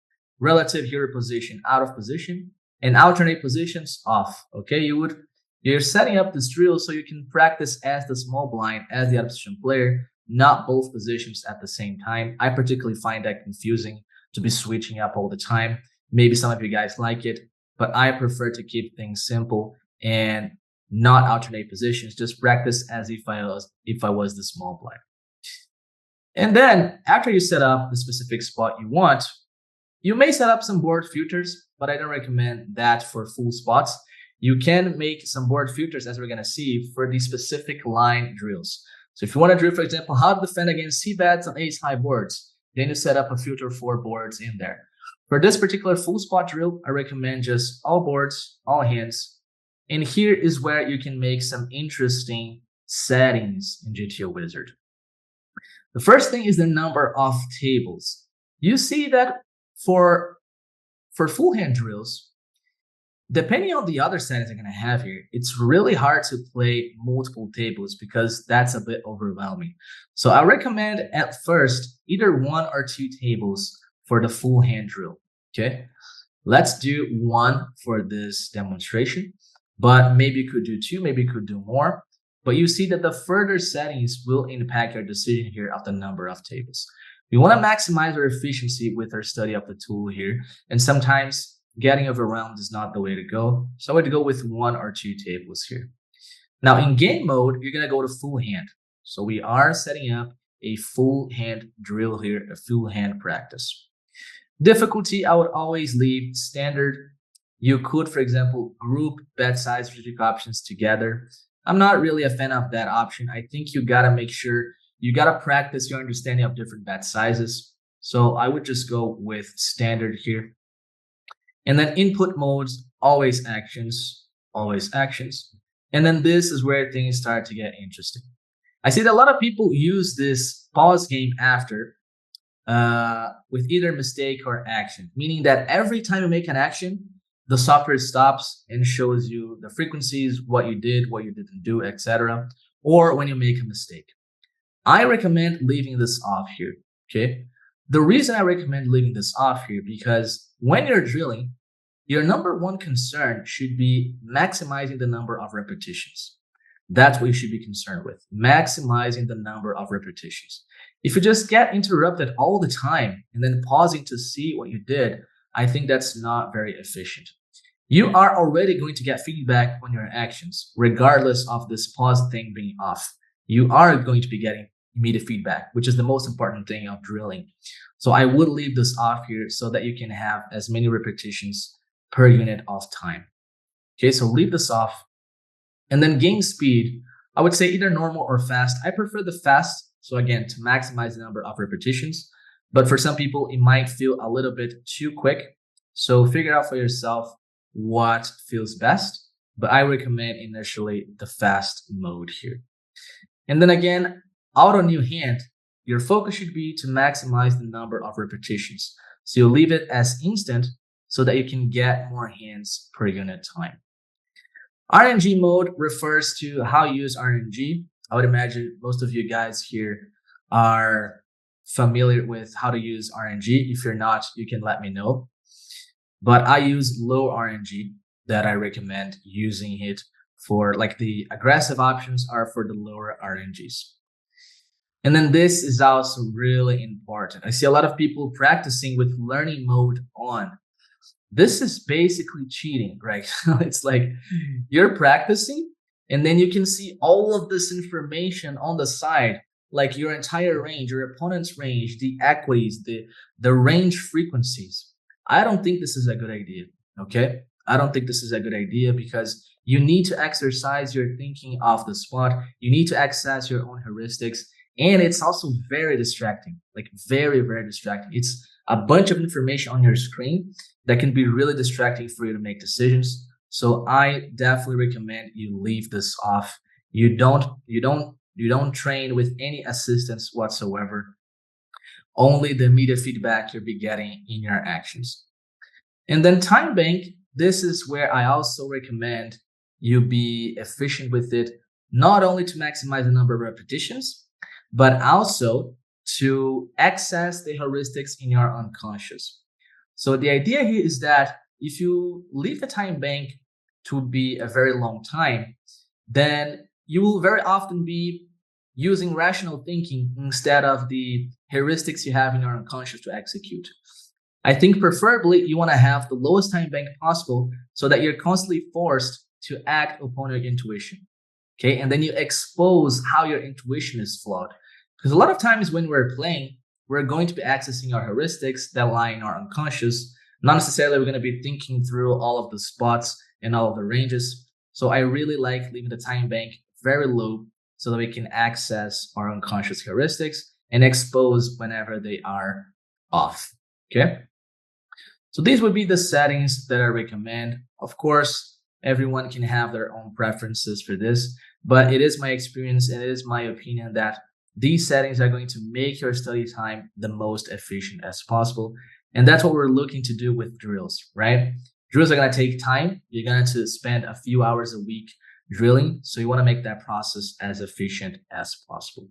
A: relative hero position out of position, and alternate positions off. Okay, you're setting up this drill so you can practice as the small blind, as the out of position player, not both positions at the same time. I particularly find that confusing to be switching up all the time. Maybe some of you guys like it, but I prefer to keep things simple and not alternate positions. Just practice as if I was the small blind. And then after you set up the specific spot you want, you may set up some board filters, but I don't recommend that for full spots. You can make some board filters, as we're going to see, for the specific line drills. So if you want to drill, for example, how to defend against c-bets on ace-high boards, then you set up a filter for boards in there. For this particular full spot drill, I recommend just all boards, all hands. And here is where you can make some interesting settings in GTOw Wizard. The first thing is the number of tables. You see that for full hand drills, depending on the other settings I'm going to have here, it's really hard to play multiple tables because that's a bit overwhelming. So I recommend at first either 1 or 2 tables for the full hand drill. Okay, let's do 1 for this demonstration, but maybe you could do 2, maybe you could do more. But you see that the further settings will impact your decision here of the number of tables. We want to maximize our efficiency with our study of the tool here, and sometimes getting overwhelmed is not the way to go. So I would go with 1 or 2 tables here. Now in game mode, you're gonna go to full hand. So we are setting up a full hand drill here, a full hand practice. Difficulty, I would always leave standard. You could, for example, group bet size strategic options together. I'm not really a fan of that option. I think you gotta make sure you gotta practice your understanding of different bet sizes. So I would just go with standard here. And then input modes, always actions, always actions. And then this is where things start to get interesting. I see that a lot of people use this pause game after with either mistake or action, meaning that every time you make an action, the software stops and shows you the frequencies, what you did, what you didn't do, etc. Or when you make a mistake. I recommend leaving this off here, okay? The reason I recommend leaving this off here because when you're drilling, your number one concern should be maximizing the number of repetitions. That's what you should be concerned with, maximizing the number of repetitions. If you just get interrupted all the time and then pausing to see what you did, I think that's not very efficient. You are already going to get feedback on your actions, regardless of this pause thing being off. You are going to be getting immediate feedback, which is the most important thing of drilling. So I would leave this off here so that you can have as many repetitions per unit of time. Okay, so leave this off. And then game speed, I would say either normal or fast. I prefer the fast. So again, to maximize the number of repetitions. But for some people, it might feel a little bit too quick. So figure out for yourself what feels best. But I recommend initially the fast mode here. And then again, auto new hand, your focus should be to maximize the number of repetitions. So you'll leave it as instant so that you can get more hands per unit time. RNG mode refers to how you use RNG. I would imagine most of you guys here are familiar with how to use RNG. If you're not, you can let me know. But I use low RNG that I recommend using it for, like the aggressive options are for the lower RNGs. And then this is also really important. I see a lot of people practicing with learning mode on. This is basically cheating, right? It's like you're practicing and then you can see all of this information on the side, like your entire range, your opponent's range, the equities, the range frequencies. I don't think this is a good idea, okay? I don't think this is a good idea because you need to exercise your thinking off the spot. You need to access your own heuristics. And it's also very distracting, like very, very distracting. It's a bunch of information on your screen that can be really distracting for you to make decisions. So I definitely recommend you leave this off. You don't train with any assistance whatsoever. Only the immediate feedback you'll be getting in your actions. And then time bank, this is where I also recommend you be efficient with it, not only to maximize the number of repetitions, but also to access the heuristics in your unconscious. So the idea here is that if you leave the time bank to be a very long time, then you will very often be using rational thinking instead of the heuristics you have in your unconscious to execute. I think preferably you want to have the lowest time bank possible so that you're constantly forced to act upon your intuition. Okay, and then you expose how your intuition is flawed. Because a lot of times when we're playing, we're going to be accessing our heuristics that lie in our unconscious. Not necessarily we're going to be thinking through all of the spots and all of the ranges. So I really like leaving the time bank very low so that we can access our unconscious heuristics and expose whenever they are off. Okay. So these would be the settings that I recommend. Of course, everyone can have their own preferences for this, but it is my experience and it is my opinion that these settings are going to make your study time the most efficient as possible. And that's what we're looking to do with drills, right? Drills are going to take time. You're going to spend a few hours a week drilling. So you want to make that process as efficient as possible.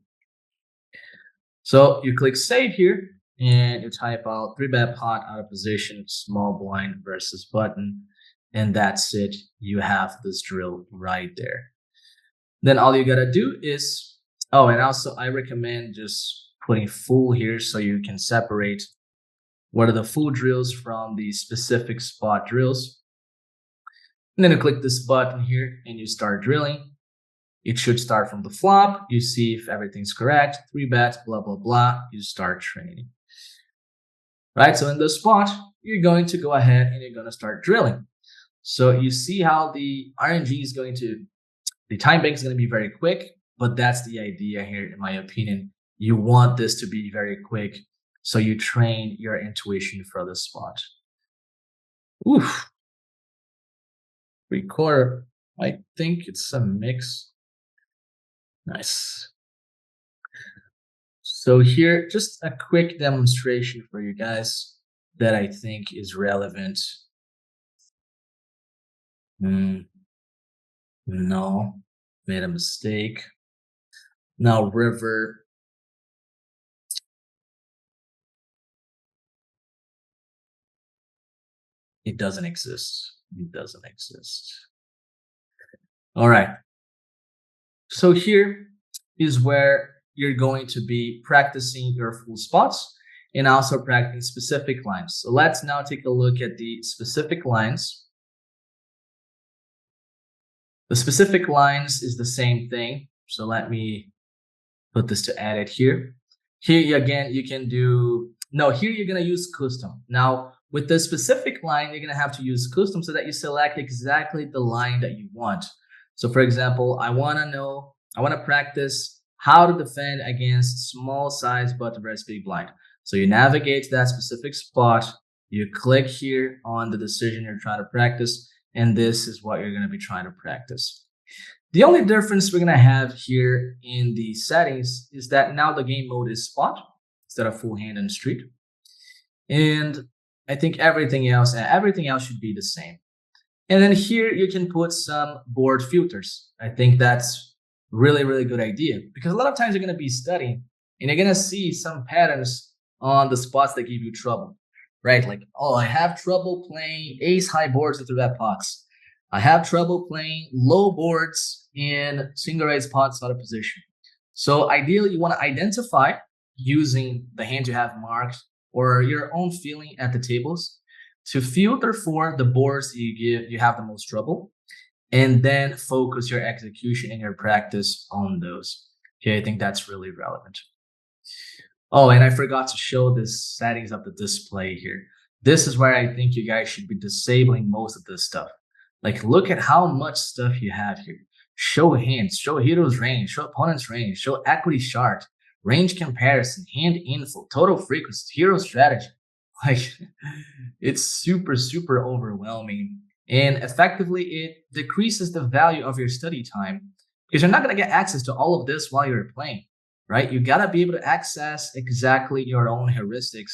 A: So you click save here and you type out 3-bet pot out of position, small blind versus button. And that's it. You have this drill right there. Then all you got to do is, oh, and also I recommend just putting full here so you can separate what are the full drills from the specific spot drills. And then you click this button here and you start drilling. It should start from the flop. You see if everything's correct. 3-bet, blah, blah, blah. You start training. Right? So in this spot, you're going to go ahead and you're going to start drilling. So you see how the RNG is going to, the time bank is going to be very quick, but that's the idea here, in my opinion. You want this to be very quick, so you train your intuition for this spot. Oof. 3/4. I think it's a mix. Nice. So here, just a quick demonstration for you guys that I think is relevant. No, made a mistake. Now river. It doesn't exist. It doesn't exist. All right. So here is where you're going to be practicing your full spots and also practicing specific lines. So let's now take a look at the specific lines. The specific lines is the same thing. So let me put this to edit here. Here again, you can do, no, here you're gonna use custom. Now with the specific line, you're gonna have to use custom so that you select exactly the line that you want. So for example, I wanna practice how to defend against small size button versus big blind. So you navigate to that specific spot, you click here on the decision you're trying to practice, and this is what you're gonna be trying to practice. The only difference we're gonna have here in the settings is that now the game mode is spot instead of full hand and street. And I think everything else should be the same. And then here you can put some board filters. I think that's really, really good idea, because a lot of times you're gonna be studying and you're gonna see some patterns on the spots that give you trouble, right? Like, oh, I have trouble playing ace high boards into that pots. I have trouble playing low boards in single raise pots out of position. So ideally, you want to identify using the hand you have marked or your own feeling at the tables to filter for the boards you have the most trouble, and then focus your execution and your practice on those. Okay, I think that's really relevant. Oh, and I forgot to show the settings of the display here. This is where I think you guys should be disabling most of this stuff. Like, look at how much stuff you have here. Show hands, show hero's range, show opponent's range, show equity chart, range comparison, hand info, total frequency, hero strategy. Like, it's super, super overwhelming. And effectively, it decreases the value of your study time because you're not going to get access to all of this while you're playing, right? You got to be able to access exactly your own heuristics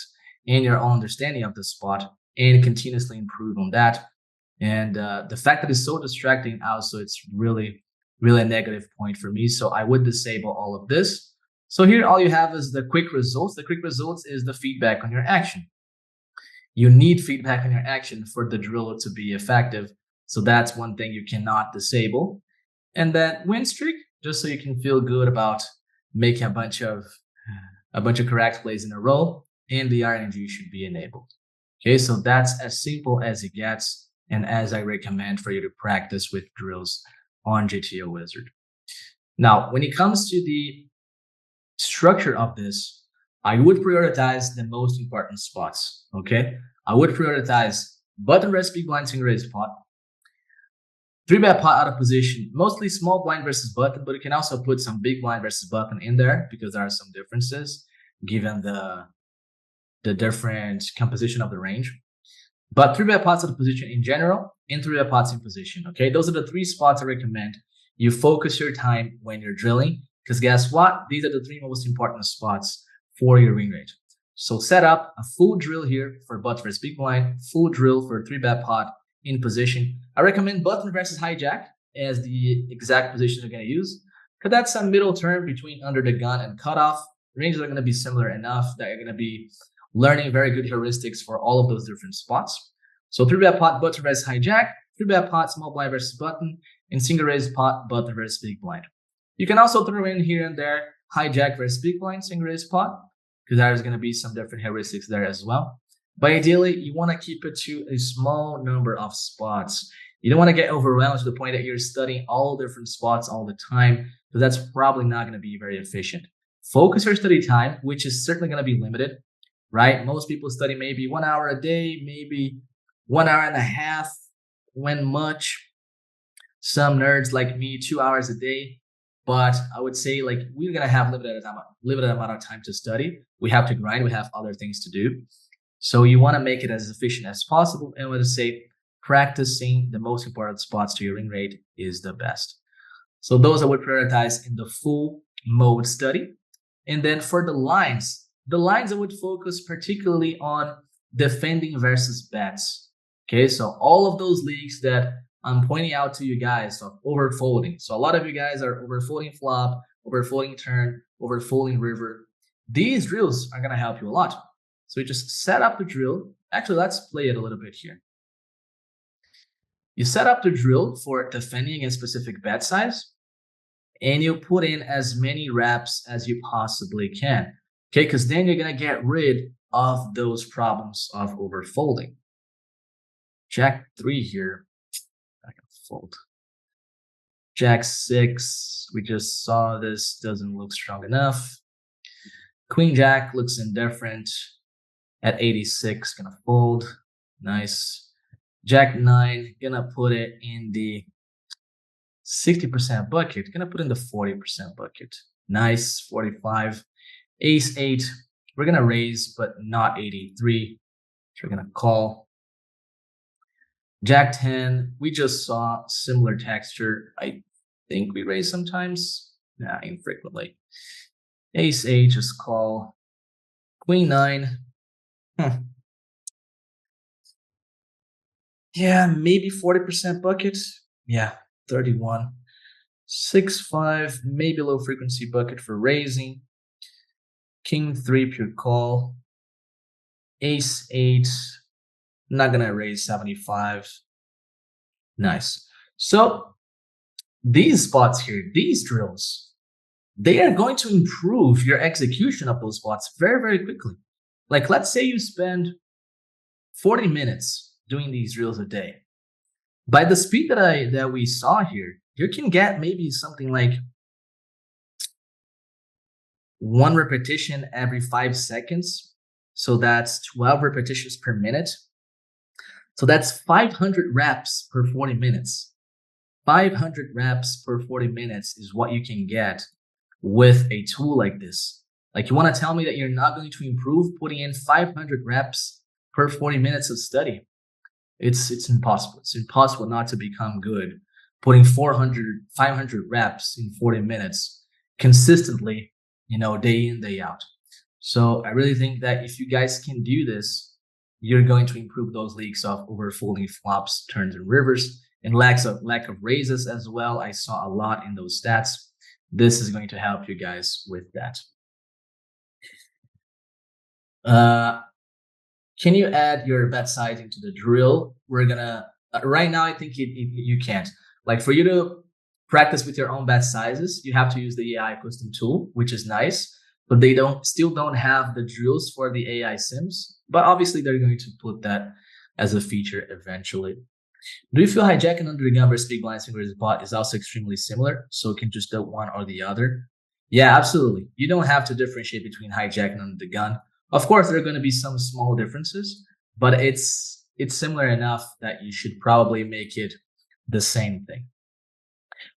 A: and your own understanding of the spot and continuously improve on that. And the fact that it's so distracting also, it's really, really a negative point for me. So I would disable all of this. So here, all you have is the quick results. The quick results is the feedback on your action. You need feedback on your action for the drill to be effective. So that's one thing you cannot disable. And then win streak, just so you can feel good about making a bunch of correct plays in a row, and the RNG should be enabled. Okay, so that's as simple as it gets, and as I recommend for you to practice with drills on GTOw Wizard. Now, when it comes to the structure of this, I would prioritize the most important spots, okay? I would prioritize button versus big blind single raise pot, 3-bet pot out of position, mostly small blind versus button, but you can also put some big blind versus button in there because there are some differences given the different composition of the range. But 3-bet pots out of position in general, and 3-bet pots in position, okay? Those are the 3 spots I recommend you focus your time when you're drilling, because guess what? These are the 3 most important spots for your win rate. So set up a full drill here for button versus big blind, full drill for 3-bet pot in position. I recommend button versus hijack as the exact position you're going to use, because that's a middle term between under the gun and cutoff. The ranges are going to be similar enough that you're going to be learning very good heuristics for all of those different spots. So 3-bet pot, button versus hijack, 3-bet pot, small blind versus button, and single raise pot, button versus big blind. You can also throw in here and there hijack versus big blind, single raise pot, because there's going to be some different heuristics there as well. But ideally, you want to keep it to a small number of spots You don't want to get overwhelmed to the point that you're studying all different spots all the time, because that's probably not going to be very efficient. Focus your study time, which is certainly going to be limited, right? Most people study maybe 1 hour a day, maybe 1 hour and a half, when much. Some nerds like me, 2 hours a day. But I would say like we're gonna have limited amount of time to study. We have to grind. We have other things to do. So you want to make it as efficient as possible. And I would say practicing the most important spots to your ring rate is the best. So those I would prioritize in the full mode study. And then for the lines I would focus particularly on defending versus bets. Okay, so all of those leagues that I'm pointing out to you guys of overfolding. So a lot of you guys are overfolding flop, overfolding turn, overfolding river. These drills are going to help you a lot. So you just set up the drill. Actually, let's play it a little bit here. You set up the drill for defending against specific bet size, and you put in as many reps as you possibly can. Okay, because then you're going to get rid of those problems of overfolding. Jack 3 here. I can fold. Jack 6. We just saw this. Doesn't look strong enough. Queen Jack looks indifferent. At 86, gonna fold. Nice. Jack 9, gonna put it in the 60% bucket. Gonna put in the 40% bucket. Nice. 45. Ace 8. We're gonna raise, but not 83. So we're gonna call. Jack 10, we just saw similar texture. I think we raise sometimes. Nah, infrequently. Ace 8, just call. Queen 9. Yeah, maybe 40% bucket. Yeah, 31. 6-5, maybe low frequency bucket for raising. King 3, pure call. Ace 8. Not gonna raise 75. Nice. So these spots here, these drills, they are going to improve your execution of those spots very, very quickly. Like let's say you spend 40 minutes doing these drills a day. By the speed that we saw here, you can get maybe something like 1 repetition every 5 seconds. So that's 12 repetitions per minute. So that's 500 reps per 40 minutes. 500 reps per 40 minutes is what you can get with a tool like this. Like you want to tell me that you're not going to improve putting in 500 reps per 40 minutes of study? It's impossible. It's impossible not to become good putting 500 reps in 40 minutes consistently, day in, day out. So I really think that if you guys can do this, you're going to improve those leagues of overfolding flops, turns, and rivers, and lack of raises as well. I saw a lot in those stats. This is going to help you guys with that. Can you add your bet sizing to the drill? We're gonna right now. I think you can't. Like for you to practice with your own bet sizes, you have to use the AI custom tool, which is nice. But they still don't have the drills for the AI sims. But obviously they're going to put that as a feature eventually. Do you feel hijacking under the gun versus big blind single versus pot is also extremely similar? So it can just do one or the other? Yeah, absolutely. You don't have to differentiate between hijacking under the gun. Of course, there are going to be some small differences, but it's similar enough that you should probably make it the same thing.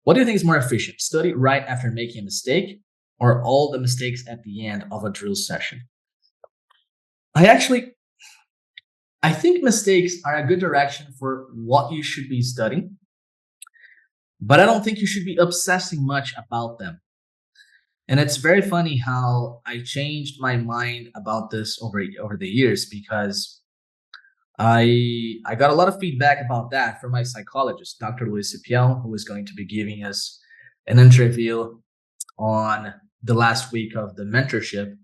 A: What do you think is more efficient? Study right after making a mistake, or all the mistakes at the end of a drill session? I think mistakes are a good direction for what you should be studying, but I don't think you should be obsessing much about them. And it's very funny how I changed my mind about this over the years, because I got a lot of feedback about that from my psychologist, Dr. Luis Cipiel, who is going to be giving us an interview on the last week of the mentorship.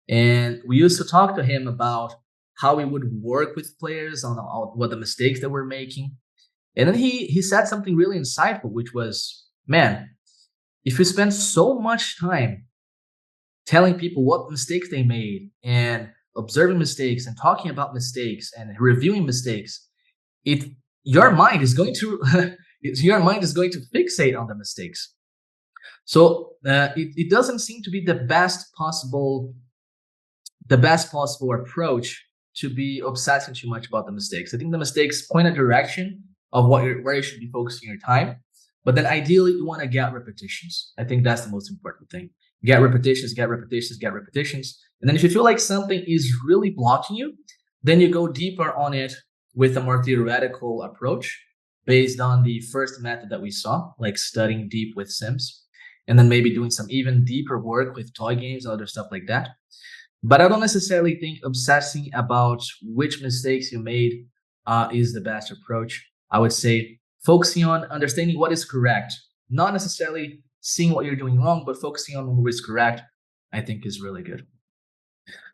A: And we used to talk to him about how we would work with players on what the mistakes that we're making. And then he said something really insightful, which was, man, if you spend so much time telling people what mistakes they made and observing mistakes and talking about mistakes and reviewing mistakes, it your mind is going to fixate on the mistakes. So it doesn't seem to be the best possible approach to be obsessing too much about the mistakes. I think the mistakes point a direction of where you should be focusing your time. But then ideally you want to get repetitions. I think that's the most important thing. Get repetitions, get repetitions, get repetitions. And then if you feel like something is really blocking you, then you go deeper on it with a more theoretical approach based on the first method that we saw, like studying deep with sims, and then maybe doing some even deeper work with toy games, other stuff like that. But I don't necessarily think obsessing about which mistakes you made is the best approach. I would say focusing on understanding what is correct, not necessarily seeing what you're doing wrong, but focusing on what is correct, I think is really good.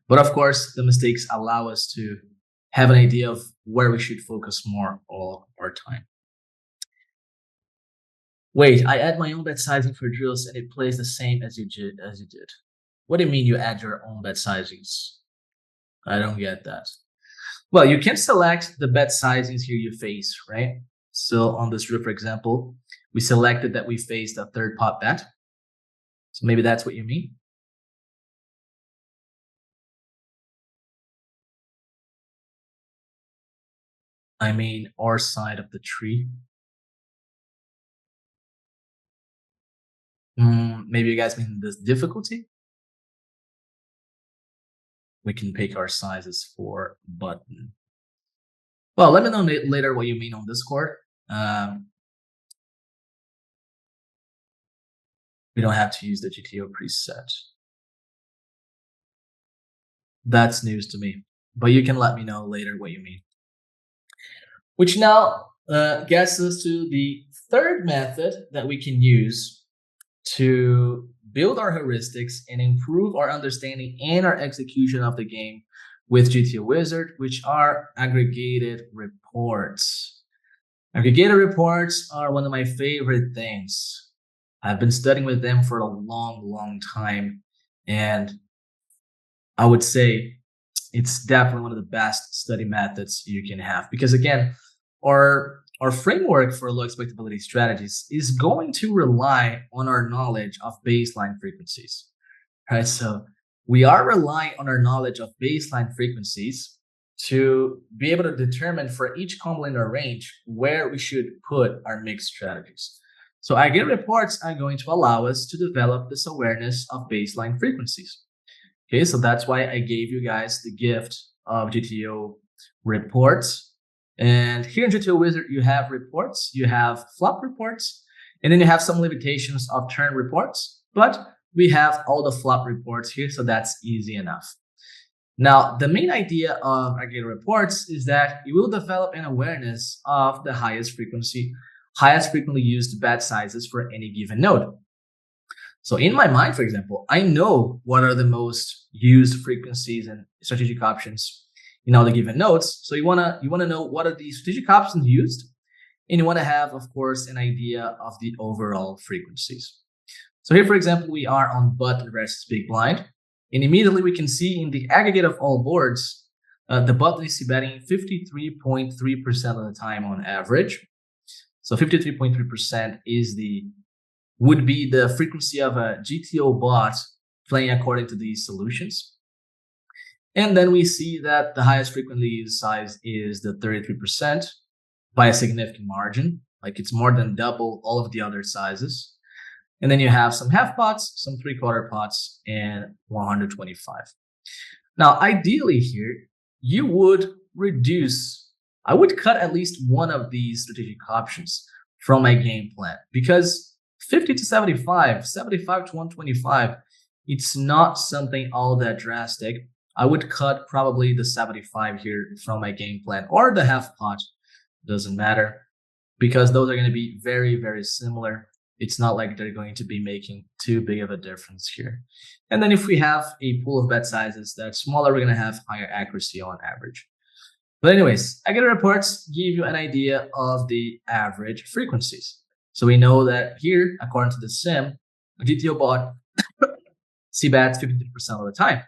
A: But of course, the mistakes allow us to have an idea of where we should focus more all our time. Wait, I add my own bet sizing for drills and it plays the same as you did. What do you mean you add your own bet sizings? I don't get that. Well, you can select the bet sizings here you face, right? So on this drill, for example, we selected that we faced a third pot bet. So maybe that's what you mean. I mean, our side of the tree. Maybe you guys mean this difficulty? We can pick our sizes for button. Well, let me know later what you mean on Discord. We don't have to use the GTOw preset. That's news to me, but you can let me know later what you mean. Which now gets us to the third method that we can use to build our heuristics and improve our understanding and our execution of the game with GTOw Wizard, which are aggregated reports. Aggregated reports are one of my favorite things. I've been studying with them for a long time, and I would say it's definitely one of the best study methods you can have, because again, our framework for low expectability strategies is going to rely on our knowledge of baseline frequencies, right? So we are relying on our knowledge of baseline frequencies to be able to determine for each combo in our range where we should put our mixed strategies. So aggregate reports are going to allow us to develop this awareness of baseline frequencies. Okay, so that's why I gave you guys the gift of GTOw reports. And here in GTOw Wizard, you have reports, you have flop reports, and then you have some limitations of turn reports, but we have all the flop reports here, so that's easy enough. Now, the main idea of aggregate reports is that you will develop an awareness of the highest frequently used bet sizes for any given node. So in my mind, for example, I know what are the most used frequencies and strategic options in all the given nodes. So you wanna know what are the strategic options used, and you wanna have, of course, an idea of the overall frequencies. So here, for example, we are on button versus big blind, and immediately we can see in the aggregate of all boards, the button is betting 53.3% of the time on average. So 53.3% would be the frequency of a GTOw bot playing according to these solutions. And then we see that the highest frequently used size is the 33% by a significant margin. Like it's more than double all of the other sizes. And then you have some half pots, some 3/4 pots, and 125. Now, ideally here, you would I would cut at least one of these strategic options from my game plan, because 50 to 75, 75 to 125, it's not something all that drastic. I would cut probably the 75 here from my game plan, or the half pot, doesn't matter, because those are going to be very similar. It's not like they're going to be making too big of a difference here. And then if we have a pool of bet sizes that's smaller, we're going to have higher accuracy on average. But anyways, aggregate reports give you an idea of the average frequencies. So we know that here, according to the sim, a GTOw bot c-bets 53% of the time.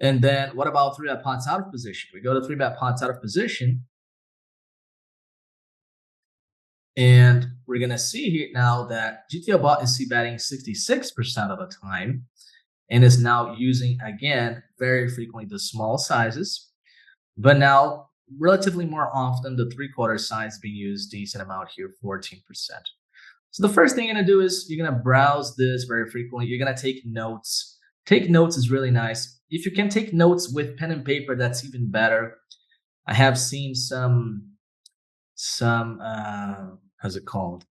A: And then what about 3-bet pots out of position? We go to 3-bet pots out of position. And we're going to see here now that GTOw bot is c-betting 66% of the time and is now using, again, very frequently the small sizes, but now relatively more often the 3/4 size being used decent amount here, 14%. So the first thing you're going to do is you're going to browse this very frequently. You're going to take notes. Take notes is really nice. If you can take notes with pen and paper, that's even better. I have seen some how's it called?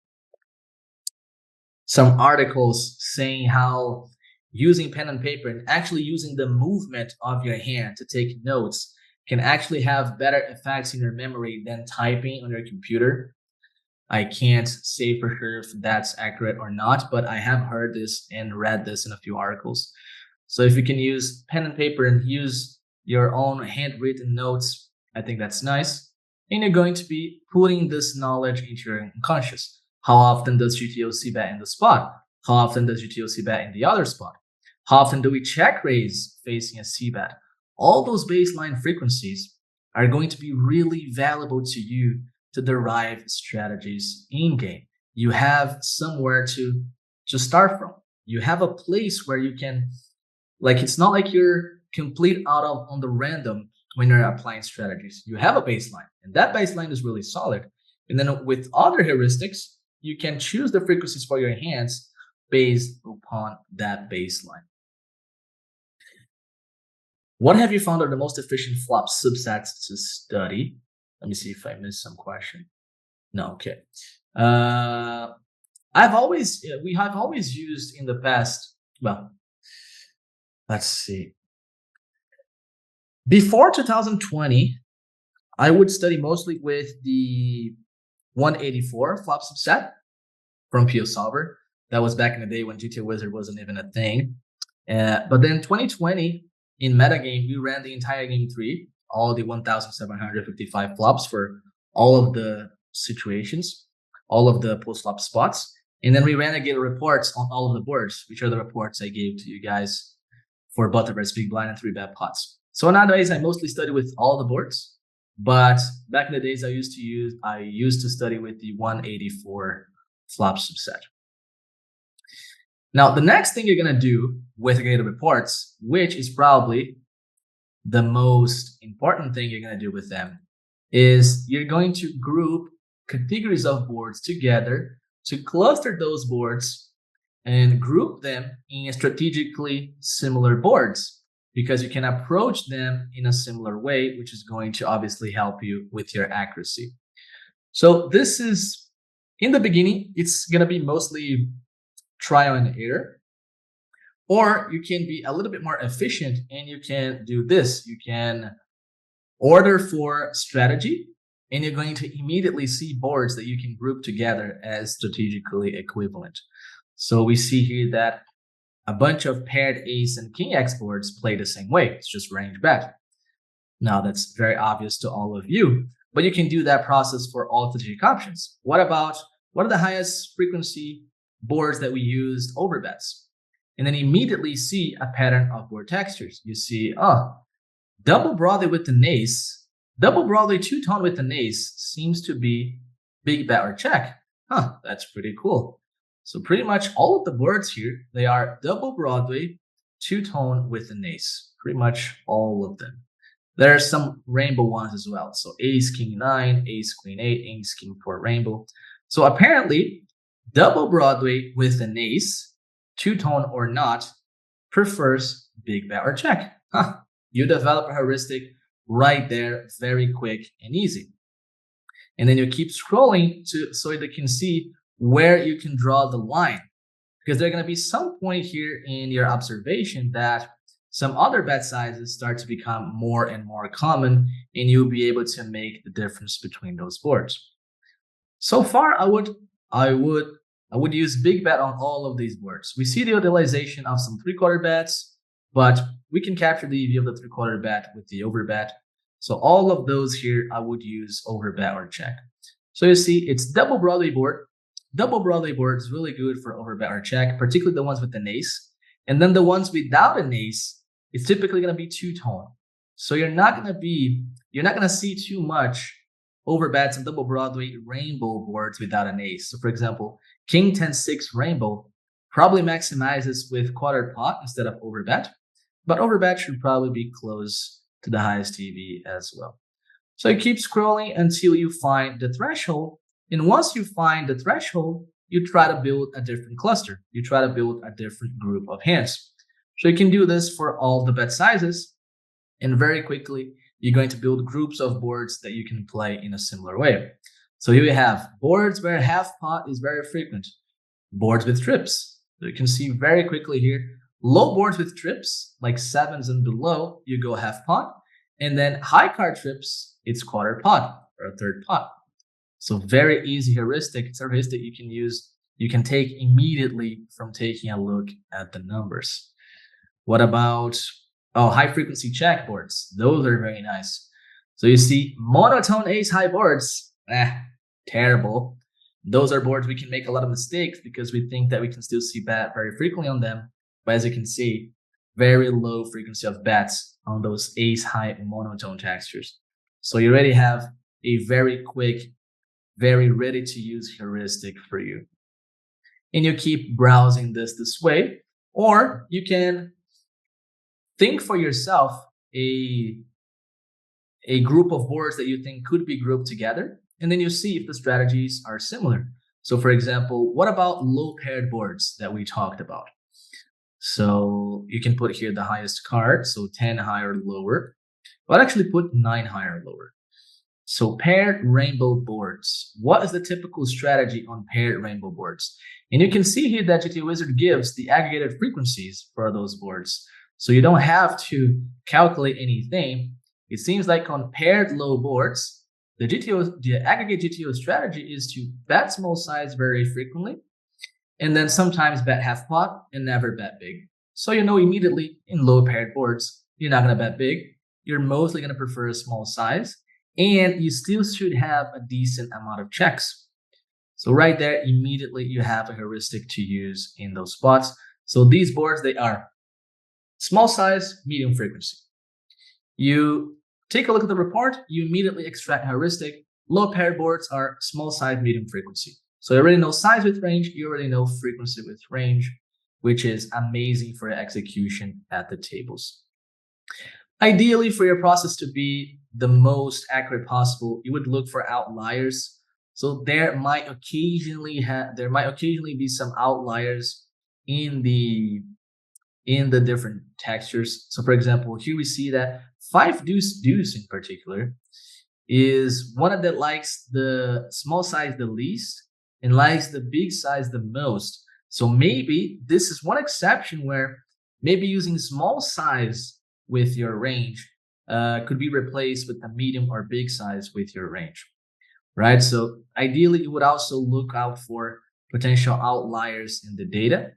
A: Some articles saying how using pen and paper and actually using the movement of your hand to take notes can actually have better effects in your memory than typing on your computer. I can't say for sure if that's accurate or not, but I have heard this and read this in a few articles. So if you can use pen and paper and use your own handwritten notes, I think that's nice. And you're going to be putting this knowledge into your unconscious. How often does GTOw c-bet in the spot? How often does GTOw c-bet in the other spot? How often do we check raise facing a c-bet? All those baseline frequencies are going to be really valuable to you to derive strategies in game. You have somewhere to start from. You have a place where you can, like, it's not like you're complete out of on the random when you're applying strategies. You have a baseline, and that baseline is really solid. And then with other heuristics, you can choose the frequencies for your hands based upon that baseline. What have you found are the most efficient flop subsets to study? Let me see if I missed some question. No, okay. We have always used in the past, well, let's see. Before 2020, I would study mostly with the 184 flop subset from PO Solver. That was back in the day when GTOw Wizard wasn't even a thing. But then 2020, in metagame, we ran the entire game 3, all the 1,755 flops for all of the situations, all of the post-flop spots. And then we renegade reports on all of the boards, which are the reports I gave to you guys for Butterbear's Big Blind and 3-bet pots. So nowadays, I mostly study with all the boards. But back in the days, I used to study with the 184 flop subset. Now, the next thing you're going to do with aggregated reports, which is probably the most important thing you're going to do with them, is you're going to group categories of boards together to cluster those boards and group them in strategically similar boards, because you can approach them in a similar way, which is going to obviously help you with your accuracy. So this is, in the beginning, it's going to be mostly trial and error. Or you can be a little bit more efficient and you can do this. You can order for strategy, and you're going to immediately see boards that you can group together as strategically equivalent. So we see here that a bunch of paired ace and king X boards play the same way. It's just range bet. Now that's very obvious to all of you, but you can do that process for all strategic options. What are the highest frequency boards that we used overbets? And then immediately see a pattern of board textures. You see, double Broadway with the ace, double Broadway two-tone with an ace seems to be big bet or check. That's pretty cool. So pretty much all of the boards here, they are double Broadway, two-tone with an ace. Pretty much all of them. There are some rainbow ones as well. So ace, king 9, ace, queen 8, ace, king 4 rainbow. So apparently, double Broadway with an ace, two-tone or not, prefers big bet or check. You develop a heuristic right there, very quick and easy. And then you keep scrolling so that you can see where you can draw the line, because there's going to be some point here in your observation that some other bet sizes start to become more and more common, and you'll be able to make the difference between those boards. So far, I would use big bet on all of these boards. We see the utilization of some 3/4 bets, but we can capture the EV of the 3/4 bet with the over bet. So all of those here, I would use over bet or check. So you see, it's double Broadway board. Double Broadway board is really good for over bet or check, particularly the ones with an ace. And then the ones without an ace, it's typically going to be two-tone. So you're not going to see too much overbets and double Broadway rainbow boards without an ace. So for example, King 10-6 rainbow probably maximizes with quarter pot instead of overbet, but overbet should probably be close to the highest TV as well. So you keep scrolling until you find the threshold. And once you find the threshold, you try to build a different cluster. You try to build a different group of hands. So you can do this for all the bet sizes. And very quickly, you're going to build groups of boards that you can play in a similar way. So here we have boards where half pot is very frequent. Boards with trips. So you can see very quickly here, low boards with trips, like sevens and below, you go half pot. And then high card trips, it's quarter pot or a third pot. So very easy heuristic. It's a heuristic you can use, you can take immediately from taking a look at the numbers. What about high frequency check boards? Those are very nice. So you see monotone ace high boards, terrible. Those are boards we can make a lot of mistakes because we think that we can still see bet very frequently on them. But as you can see, very low frequency of bets on those ace high monotone textures. So you already have a very quick, very ready to use heuristic for you. And you keep browsing this way, or you can think for yourself a group of boards that you think could be grouped together, and then you see if the strategies are similar. So for example, what about low paired boards that we talked about? So you can put here the highest card, so 10 higher or lower, but actually put 9 higher or lower. So paired rainbow boards. What is the typical strategy on paired rainbow boards? And you can see here that GTOw Wizard gives the aggregated frequencies for those boards. So you don't have to calculate anything. It seems like on paired low boards, the aggregate GTOw strategy is to bet small size very frequently, and then sometimes bet half pot and never bet big. So you know immediately in low paired boards, you're not going to bet big. You're mostly going to prefer a small size, and you still should have a decent amount of checks. So right there, immediately you have a heuristic to use in those spots. So these boards, they are small size, medium frequency. You take a look at the report, you immediately extract heuristic. Low paired boards are small size, medium frequency. So you already know size with range, you already know frequency with range, which is amazing for execution at the tables. Ideally, for your process to be the most accurate possible, you would look for outliers. So there might occasionally be some outliers in the different textures. So for example, here we see that 5 deuce deuce in particular is one that likes the small size the least and likes the big size the most. So maybe this is one exception where maybe using small size with your range could be replaced with a medium or big size with your range, right? So ideally, you would also look out for potential outliers in the data.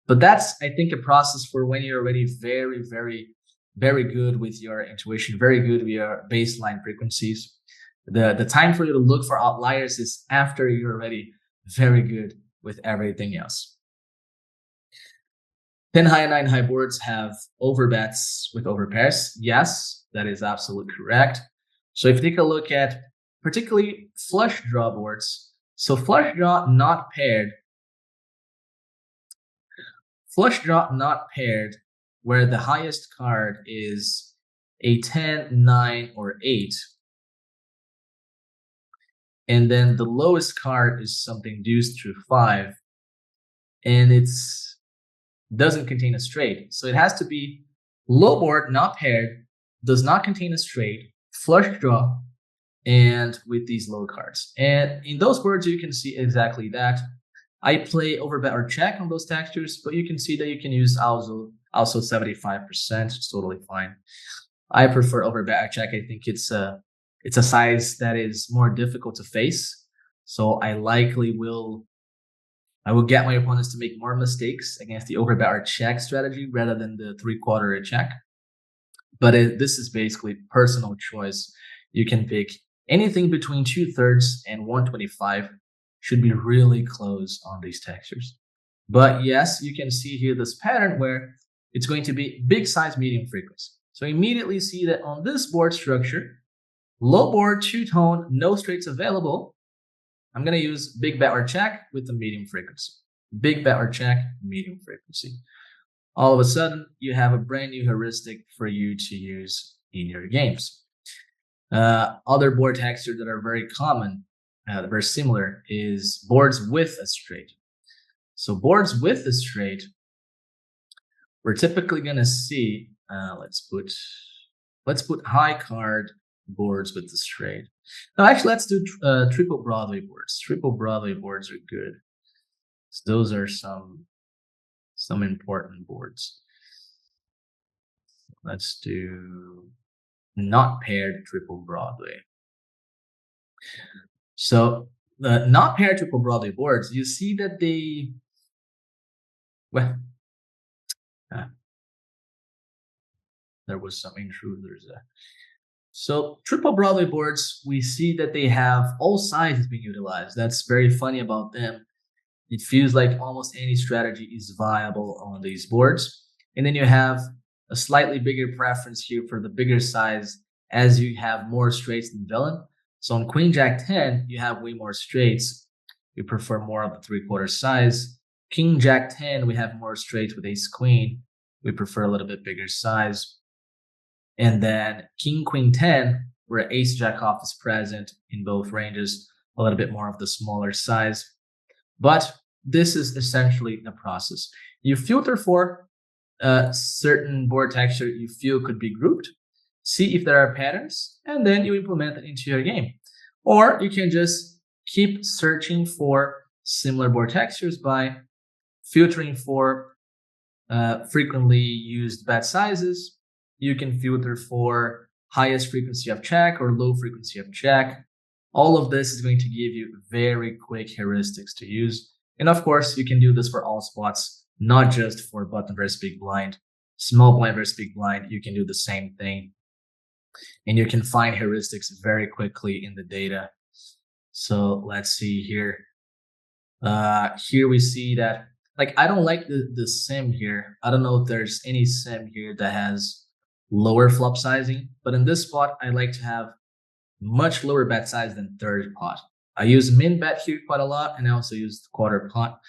A: But that's, I think, a process for when you're already very, very, very good with your intuition, very good with your baseline frequencies. The time for you to look for outliers is after you're already very good with everything else. 10 high and 9 high boards have overbets with overpairs. Yes, that is absolutely correct. So if you take a look at particularly flush draw boards, so flush draw not paired, where the highest card is a 10, 9, or 8. And then the lowest card is something deuce through 5. And it's doesn't contain a straight. So it has to be low board, not paired, does not contain a straight, flush draw, and with these low cards. And in those boards, you can see exactly that. I play overbet or check on those textures, but you can see that you can use also 75%. It's totally fine. I prefer overbet or check. I think it's a size that is more difficult to face. So I will get my opponents to make more mistakes against the overbet or check strategy rather than the 3/4 check. But this is basically personal choice. You can pick anything between 2/3 and 125. Should be really close on these textures. But yes, you can see here this pattern where it's going to be big size, medium frequency. So immediately see that on this board structure, Low board, two-tone, no straights available. I'm going to use big bet or check with the medium frequency. Big bet or check, medium frequency. All of a sudden, you have a brand new heuristic for you to use in your games. Other board textures that are very common, very similar, is boards with a straight. So boards with a straight, we're typically going to see, let's put high card boards with the straight. No, actually, let's do triple Broadway boards. Triple Broadway boards are good. So those are some important boards. Let's do not paired triple Broadway. So the not paired triple Broadway boards, you see that they, well, there was some intruders there. So triple Broadway boards, we see that they have all sizes being utilized. That's very funny about them. It feels like almost any strategy is viable on these boards. And then you have a slightly bigger preference here for the bigger size as you have more straights than villain. So on Queen Jack 10, you have way more straights. We prefer more of the 3/4 size. King Jack 10, we have more straights with Ace Queen. We prefer a little bit bigger size. And then King Queen 10, where Ace Jack off is present in both ranges, a little bit more of the smaller size. But this is essentially the process. You filter for a certain board texture you feel could be grouped, see if there are patterns, and then you implement it into your game. Or you can just keep searching for similar board textures by filtering for frequently used bet sizes. You can filter for highest frequency of check or low frequency of check. All of this is going to give you very quick heuristics to use. And of course, you can do this for all spots, not just for button versus big blind. Small blind versus big blind, you can do the same thing. And you can find heuristics very quickly in the data. So let's see here. Here we see that, like, I don't like the sim here. I don't know if there's any sim here that has lower flop sizing, but in this spot, I like to have much lower bet size than third pot. I use min bet here quite a lot, and I also use the quarter pot.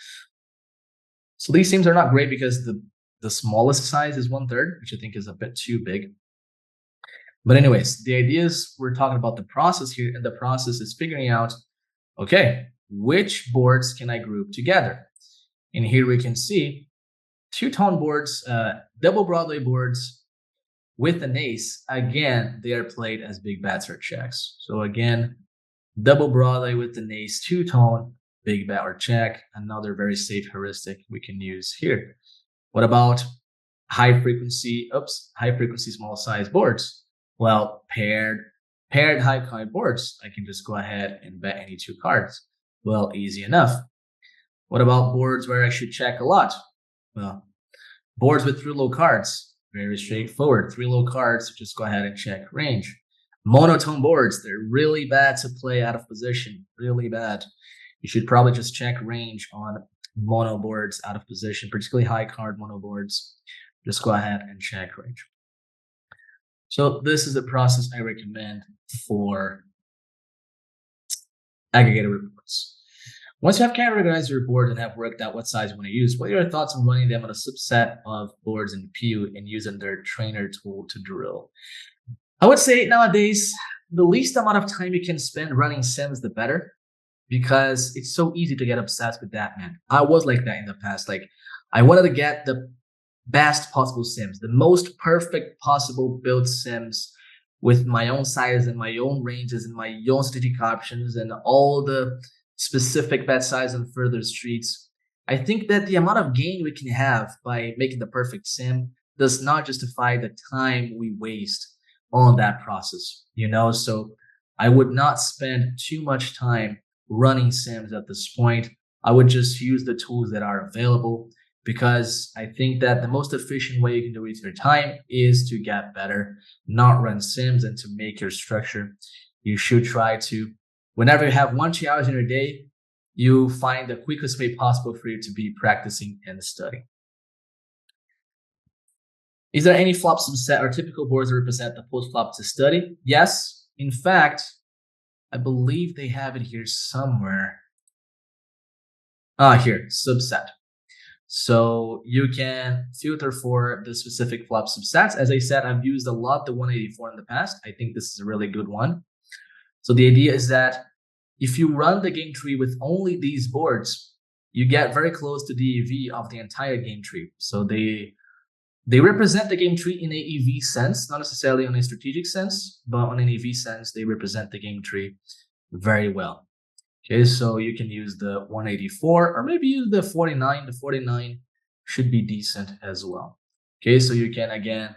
A: So these sims are not great because the smallest size is 1/3, which I think is a bit too big. But anyways, the idea is we're talking about the process here, and the process is figuring out, okay, which boards can I group together? And here we can see two-tone boards, double Broadway boards with an ace. Again, they are played as big bets or checks. So again, double Broadway with an ace, two-tone, big bet or check. Another very safe heuristic we can use here. What about high frequency small size boards? Well, paired high card boards, I can just go ahead and bet any 2 cards. Well, easy enough. What about boards where I should check a lot? Well, boards with 3 low cards, very straightforward. 3 low cards, just go ahead and check range. Monotone boards, they're really bad to play out of position, really bad. You should probably just check range on mono boards out of position, particularly high card mono boards. Just go ahead and check range. So this is the process I recommend for aggregated reports. Once you have categorized your board and have worked out what size you want to use, what are your thoughts on running them on a subset of boards in PU and using their trainer tool to drill? I would say nowadays, the least amount of time you can spend running sims, the better, because it's so easy to get obsessed with that, man. I was like that in the past. Like, I wanted to get the best possible sims, the most perfect possible build sims with my own size and my own ranges and my own strategic options and all the specific bet size and further streets. I think that the amount of gain we can have by making the perfect sim does not justify the time we waste on that process, you know? So I would not spend too much time running sims at this point. I would just use the tools that are available, because I think that the most efficient way you can do it with your time is to get better, not run sims, and to make your structure. You should try to, whenever you have 1-2 hours in your day, you find the quickest way possible for you to be practicing and studying. Is there any flop subset or typical boards that represent the post flop to study? Yes, In fact, I believe they have it here somewhere. Here, subset. So you can filter for the specific flop subsets. As I said, I've used a lot the 184 in the past. I think this is a really good one. So the idea is that if you run the game tree with only these boards, you get very close to the EV of the entire game tree. So they represent the game tree in a EV sense, not necessarily on a strategic sense, but on an EV sense, they represent the game tree very well. Okay, so you can use the 184 or maybe use the 49. The 49 should be decent as well. Okay, so you can again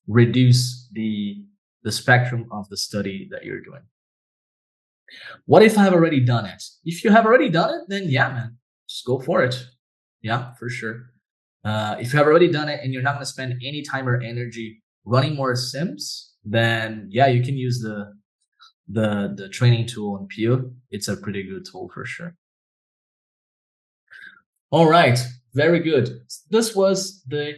A: reduce the spectrum of the study that you're doing. What if I have already done it? If you have already done it, then yeah, man, just go for it. Yeah, for sure. If you have already done it and you're not going to spend any time or energy running more sims, then yeah, you can use the training tool on Pio. It's a pretty good tool for sure. All right, very good. This was the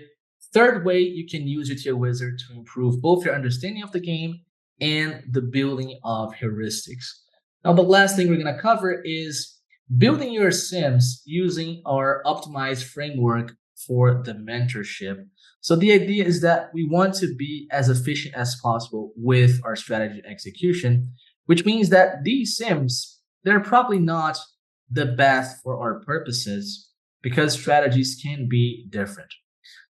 A: third way you can use GTOw Wizard to improve both your understanding of the game and the building of heuristics. Now, the last thing we're going to cover is building your sims using our optimized framework for the mentorship. So the idea is that we want to be as efficient as possible with our strategy execution, which means that these sims, they're probably not the best for our purposes because strategies can be different.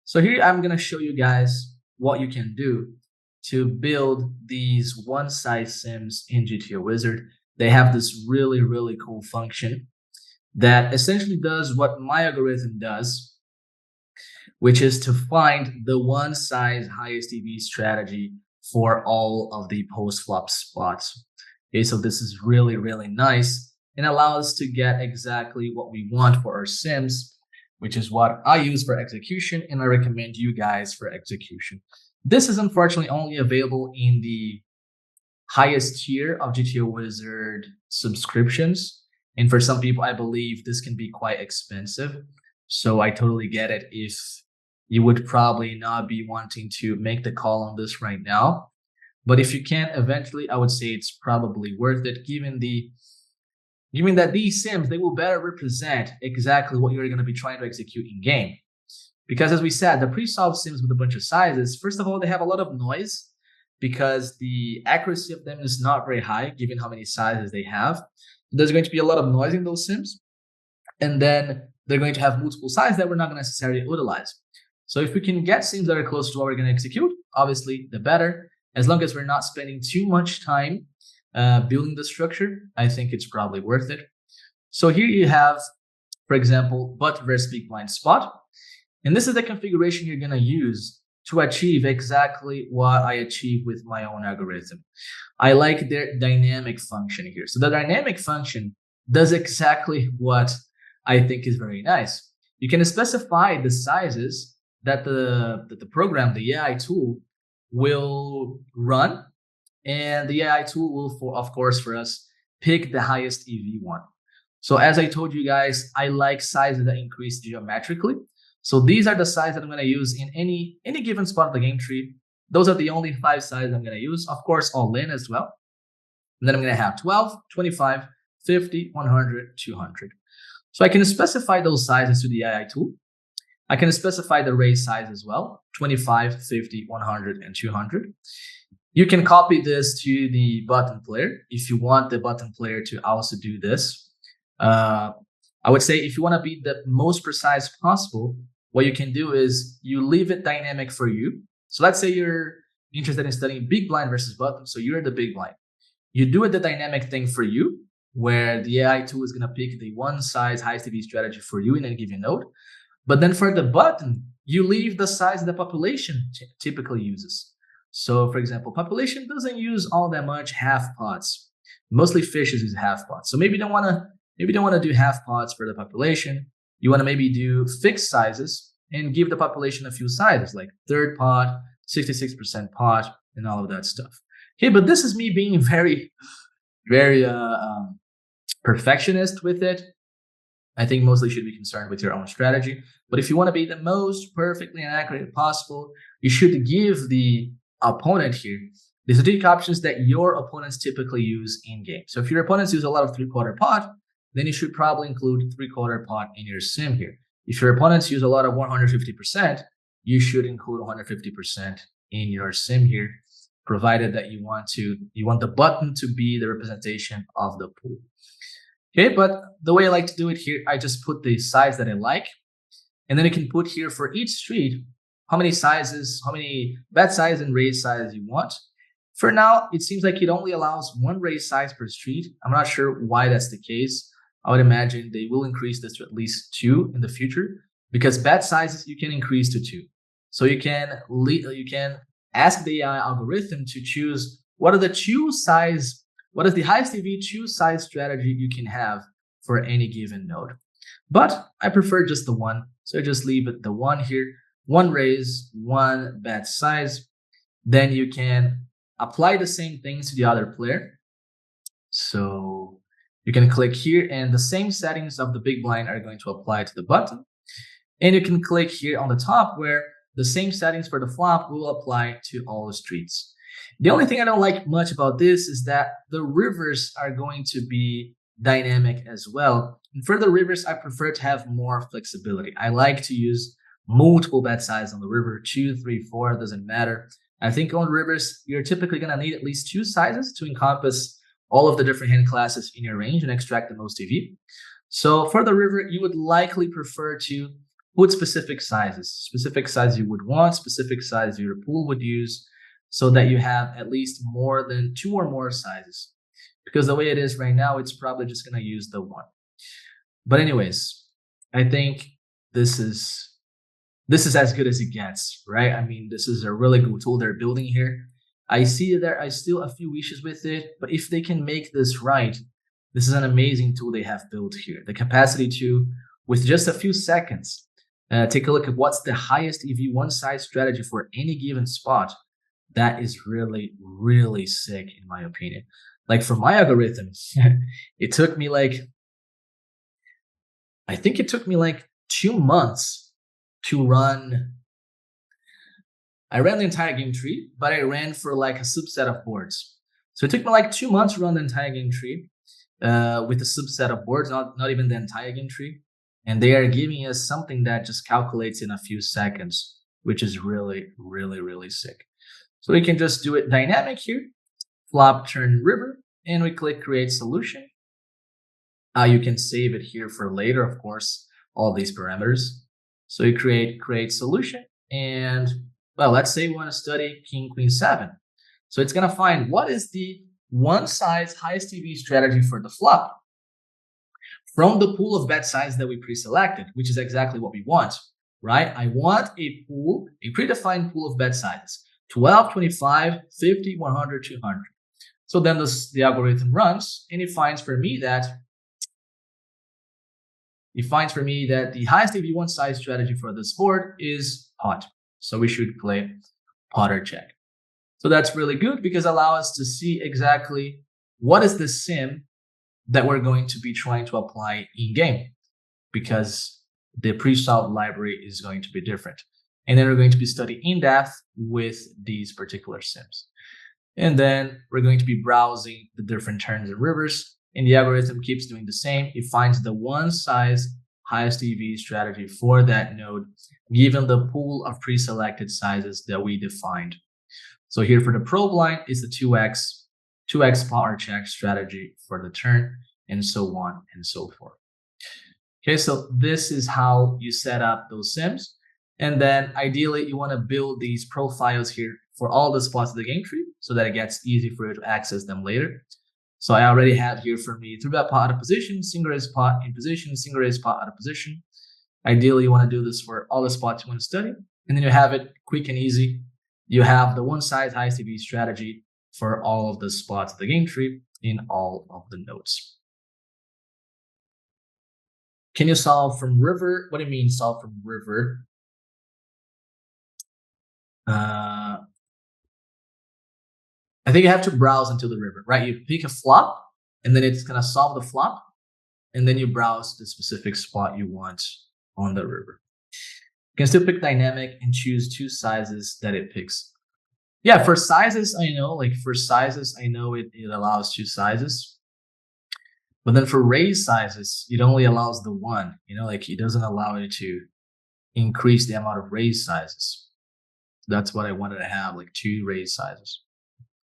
A: So here I'm going to show you guys what you can do to build these one-size sims in GTOw Wizard. They have this really, really cool function that essentially does what my algorithm does, which is to find the one size highest EV strategy for all of the post-flop spots. Okay, so this is really, really nice and allows us to get exactly what we want for our sims, which is what I use for execution and I recommend you guys for execution. This is unfortunately only available in the highest tier of GTOw Wizard subscriptions. And for some people, I believe this can be quite expensive. So I totally get it if you would probably not be wanting to make the call on this right now. But if you can eventually, I would say it's probably worth it given that these sims, they will better represent exactly what you're going to be trying to execute in game. Because as we said, the pre-solved sims with a bunch of sizes, first of all, they have a lot of noise because the accuracy of them is not very high given how many sizes they have. There's going to be a lot of noise in those sims. And then they're going to have multiple sizes that we're not going to necessarily utilize. So if we can get sims that are close to what we're going to execute, obviously the better. As long as we're not spending too much time building the structure, I think it's probably worth it. So here you have, for example, button versus big blind spot. And this is the configuration you're going to use to achieve exactly what I achieve with my own algorithm. I like their dynamic function here. So the dynamic function does exactly what I think is very nice. You can specify the sizes that the program, the AI tool, will run, and the AI tool will, of course, for us, pick the highest EV one. So as I told you guys, I like sizes that increase geometrically. So these are the sizes that I'm going to use in any given spot of the game tree. Those are the only 5 sizes I'm going to use, of course, all in as well. And then I'm going to have 12, 25, 50, 100, 200. So I can specify those sizes to the AI tool. I can specify the raise size as well, 25, 50, 100, and 200. You can copy this to the button player if you want the button player to also do this. I would say if you want to be the most precise possible, what you can do is you leave it dynamic for you. So let's say you're interested in studying big blind versus button. So you're the big blind. You do it the dynamic thing for you, where the AI tool is going to pick the one size highest EV strategy for you in any given node. But then for the button, you leave the size the population typically uses. So for example, population doesn't use all that much half pots. Mostly fishes use half pots. So maybe you don't want to do half pots for the population. You want to maybe do fixed sizes and give the population a few sizes like third pot, 66% pot, and all of that stuff. Okay, but this is me being very, very perfectionist with it. I think mostly should be concerned with your own strategy. But if you want to be the most perfectly and accurate possible, you should give the opponent here the strategic options that your opponents typically use in game. So if your opponents use a lot of 3/4 pot, then you should probably include 3/4 pot in your sim here. If your opponents use a lot of 150%, you should include 150% in your sim here, provided that you want the button to be the representation of the pool. Okay, but the way I like to do it here, I just put the size that I like, and then you can put here for each street how many sizes, how many bet size and raise size you want. For now, it seems like it only allows one raise size per street. I'm not sure why that's the case. I would imagine they will increase this to at least 2 in the future, because bet sizes you can increase to 2. So you can ask the AI algorithm to choose what is the highest EV choose size strategy you can have for any given node. But I prefer just the one, so I just leave it the one here, one raise, one bet size. Then you can apply the same things to the other player. So you can click here, and the same settings of the big blind are going to apply to the button. And you can click here on the top where the same settings for the flop will apply to all the streets. The only thing I don't like much about this is that the rivers are going to be dynamic as well. And for the rivers, I prefer to have more flexibility. I like to use multiple bet size on the river, 2, 3, 4, doesn't matter. I think on rivers, you're typically going to need at least 2 sizes to encompass all of the different hand classes in your range and extract the most EV. So for the river, you would likely prefer to put specific size you would want, specific size your pool would use, so that you have at least more than 2 or more sizes. Because the way it is right now, it's probably just going to use the one. But anyways, I think this is as good as it gets, right? I mean, this is a really good tool they're building here. I see there are still a few issues with it, but if they can make this right, this is an amazing tool they have built here. The capacity to, with just a few seconds, take a look at what's the highest EV one size strategy for any given spot. That is really, really sick in my opinion. Like for my algorithm, it took me like 2 months to run. I ran the entire game tree, but I ran for like a subset of boards. So it took me like 2 months to run the entire game tree with a subset of boards, not even the entire game tree. And they are giving us something that just calculates in a few seconds, which is really, really, really sick. So we can just do it dynamic here, flop, turn, river, and we click create solution. You can save it here for later, of course, all these parameters. So you create solution, and well, let's say we want to study king, queen, 7. So it's going to find what is the one size highest EV strategy for the flop from the pool of bet size that we pre-selected, which is exactly what we want, right? I want a predefined pool of bet sizes, 12, 25, 50, 100, 200. So then the algorithm runs, and it finds for me that the highest EV1 size strategy for this board is pot. So we should play pot or check. So that's really good because it allows us to see exactly what is the sim that we're going to be trying to apply in game, because the pre-solved library is going to be different. And then we're going to be studying in depth with these particular sims. And then we're going to be browsing the different turns and rivers, and the algorithm keeps doing the same. It finds the one size highest EV strategy for that node, given the pool of pre-selected sizes that we defined. So here for the pro blind is the 2x pot or check strategy for the turn, and so on and so forth. Okay, so this is how you set up those sims. And then ideally you want to build these profiles here for all the spots of the game tree so that it gets easy for you to access them later. So I already have here for me 3-bet pot out of position, single raise pot in position, single raise pot out of position. Ideally, you want to do this for all the spots you want to study. And then you have it quick and easy. You have the one size highest EV strategy for all of the spots of the game tree in all of the nodes. Can you solve from river? What do you mean solve from river? I think you have to browse into the river, right? You pick a flop, and then it's going to solve the flop, and then you browse the specific spot you want on the river. You can still pick dynamic and choose 2 sizes that it picks. Yeah, for sizes, I know, it allows 2 sizes. But then for raise sizes, it only allows the one, like it doesn't allow you to increase the amount of raise sizes. That's what I wanted to have, like 2 raise sizes.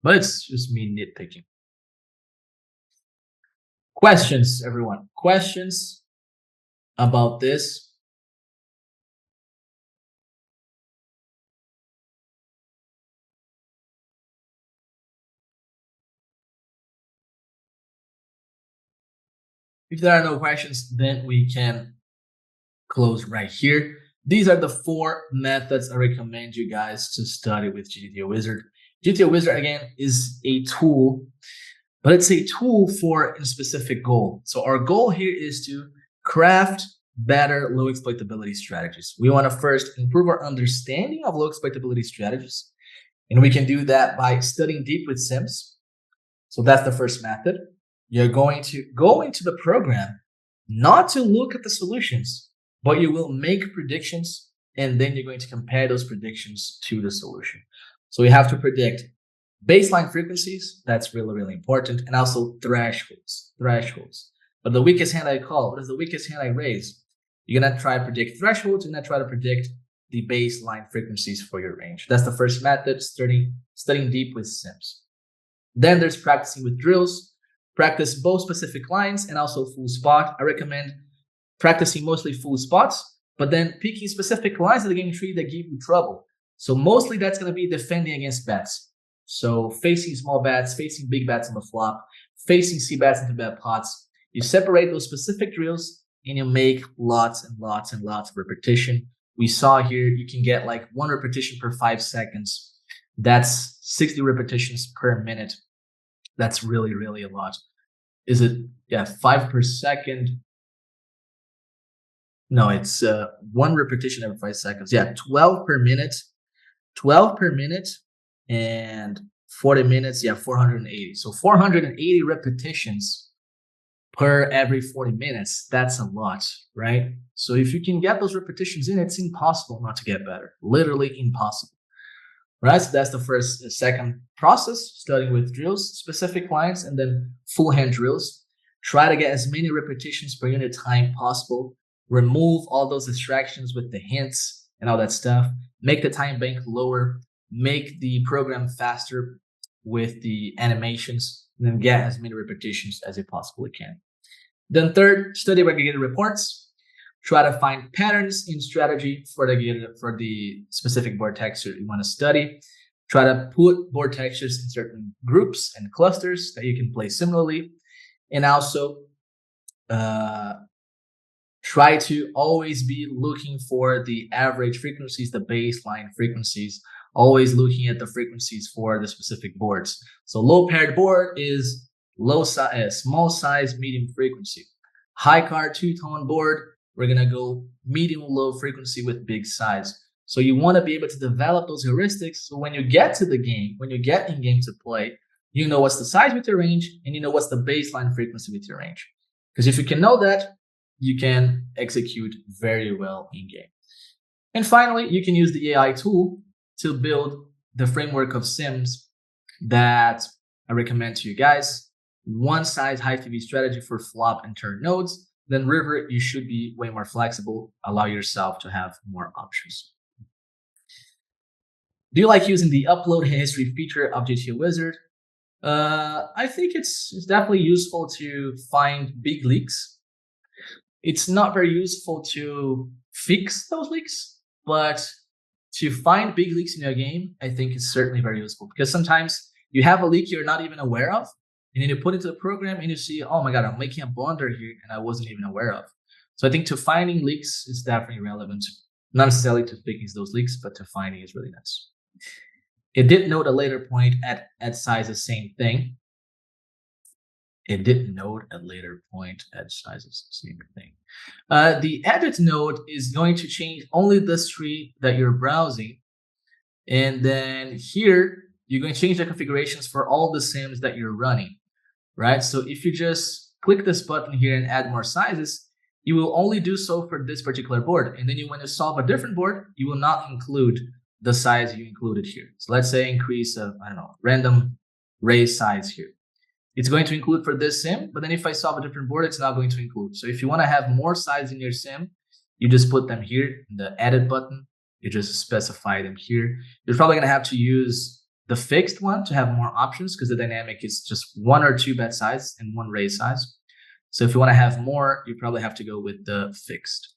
A: But it's just me nitpicking. Questions, everyone. Questions about this? If there are no questions, then we can close right here. These are the 4 methods I recommend you guys to study with GTOw Wizard. GTOw Wizard, again, is a tool, but it's a tool for a specific goal. So our goal here is to craft better low exploitability strategies. We want to first improve our understanding of low exploitability strategies. And we can do that by studying deep with sims. So that's the first method. You're going to go into the program not to look at the solutions, but you will make predictions, and then you're going to compare those predictions to the solution. So you have to predict baseline frequencies. That's really, really important. And also thresholds. But the weakest hand I call, what is the weakest hand I raise? You're going to try to predict thresholds. You're going to try to predict the baseline frequencies for your range. That's the first method, studying deep with sims. Then there's practicing with drills. Practice both specific lines and also full spot. I recommend practicing mostly full spots, but then picking specific lines of the game tree that give you trouble. So mostly that's going to be defending against bets. So facing small bets, facing big bets on the flop, facing C bets into bet pots. You separate those specific drills and you make lots and lots and lots of repetition. We saw here you can get like 1 repetition per 5 seconds. That's 60 repetitions per minute. That's really, really a lot. Is it? Yeah, 5 per second. No, it's 1 repetition every 5 seconds. Yeah, 12 per minute. 12 per minute and 40 minutes. Yeah, 480. So 480 repetitions per every 40 minutes. That's a lot, right? So if you can get those repetitions in, it's impossible not to get better. Literally impossible. Right, so that's the second process, studying with drills, specific lines, and then full hand drills. Try to get as many repetitions per unit time possible. Remove all those distractions with the hints and all that stuff. Make the time bank lower. Make the program faster with the animations, and then get as many repetitions as you possibly can. Then third, study aggregated reports. Try to find patterns in strategy for the specific board texture you want to study. Try to put board textures in certain groups and clusters that you can play similarly. And also try to always be looking for the average frequencies, the baseline frequencies, always looking at the frequencies for the specific boards. So low paired board is small size, medium frequency. High card two-tone board, we're going to go medium low frequency with big size. So you want to be able to develop those heuristics. So when you get to the game, when you get in game to play, you know what's the size with your range and you know what's the baseline frequency with your range. Because if you can know that, you can execute very well in game. And finally, you can use the AI tool to build the framework of sims that I recommend to you guys. One size high TV strategy for flop and turn nodes. Then river, you should be way more flexible, allow yourself to have more options. Do you like using the upload history feature of GTOw Wizard? I think it's definitely useful to find big leaks. It's not very useful to fix those leaks, but to find big leaks in your game, I think it's certainly very useful because sometimes you have a leak you're not even aware of, and then you put it into the program and you see, oh my God, I'm making a blunder here and I wasn't even aware of. So I think to finding leaks is definitely relevant, not necessarily to fixing those leaks, but to finding is really nice. It did note a later point at size the same thing. It did note a later point at size the same thing. The edit node is going to change only this tree that you're browsing. And then here, you're going to change the configurations for all the sims that you're running, right? So if you just click this button here and add more sizes, you will only do so for this particular board. And then when you solve a different board, you will not include the size you included here. So let's say increase a, I don't know, random raise size here. It's going to include for this sim, but then if I solve a different board, it's not going to include. So if you want to have more sides in your sim, you just put them here in the edit button. You just specify them here. You're probably going to have to use the fixed one to have more options because the dynamic is just 1 or 2 bet size and 1 raise size. So if you want to have more, you probably have to go with the fixed.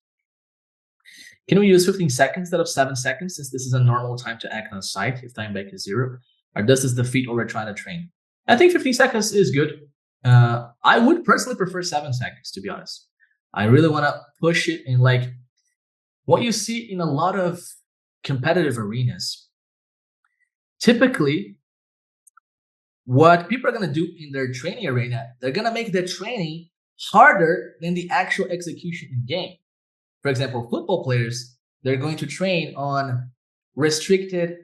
A: Can we use 15 seconds instead of 7 seconds since this is a normal time to act on a site if time back is 0? Or does this defeat what we're trying to train? I think 15 seconds is good. I would personally prefer 7 seconds, to be honest. I really want to push it in like what you see in a lot of competitive arenas. Typically, what people are going to do in their training arena, they're going to make the training harder than the actual execution in game. For example, football players, they're going to train on restricted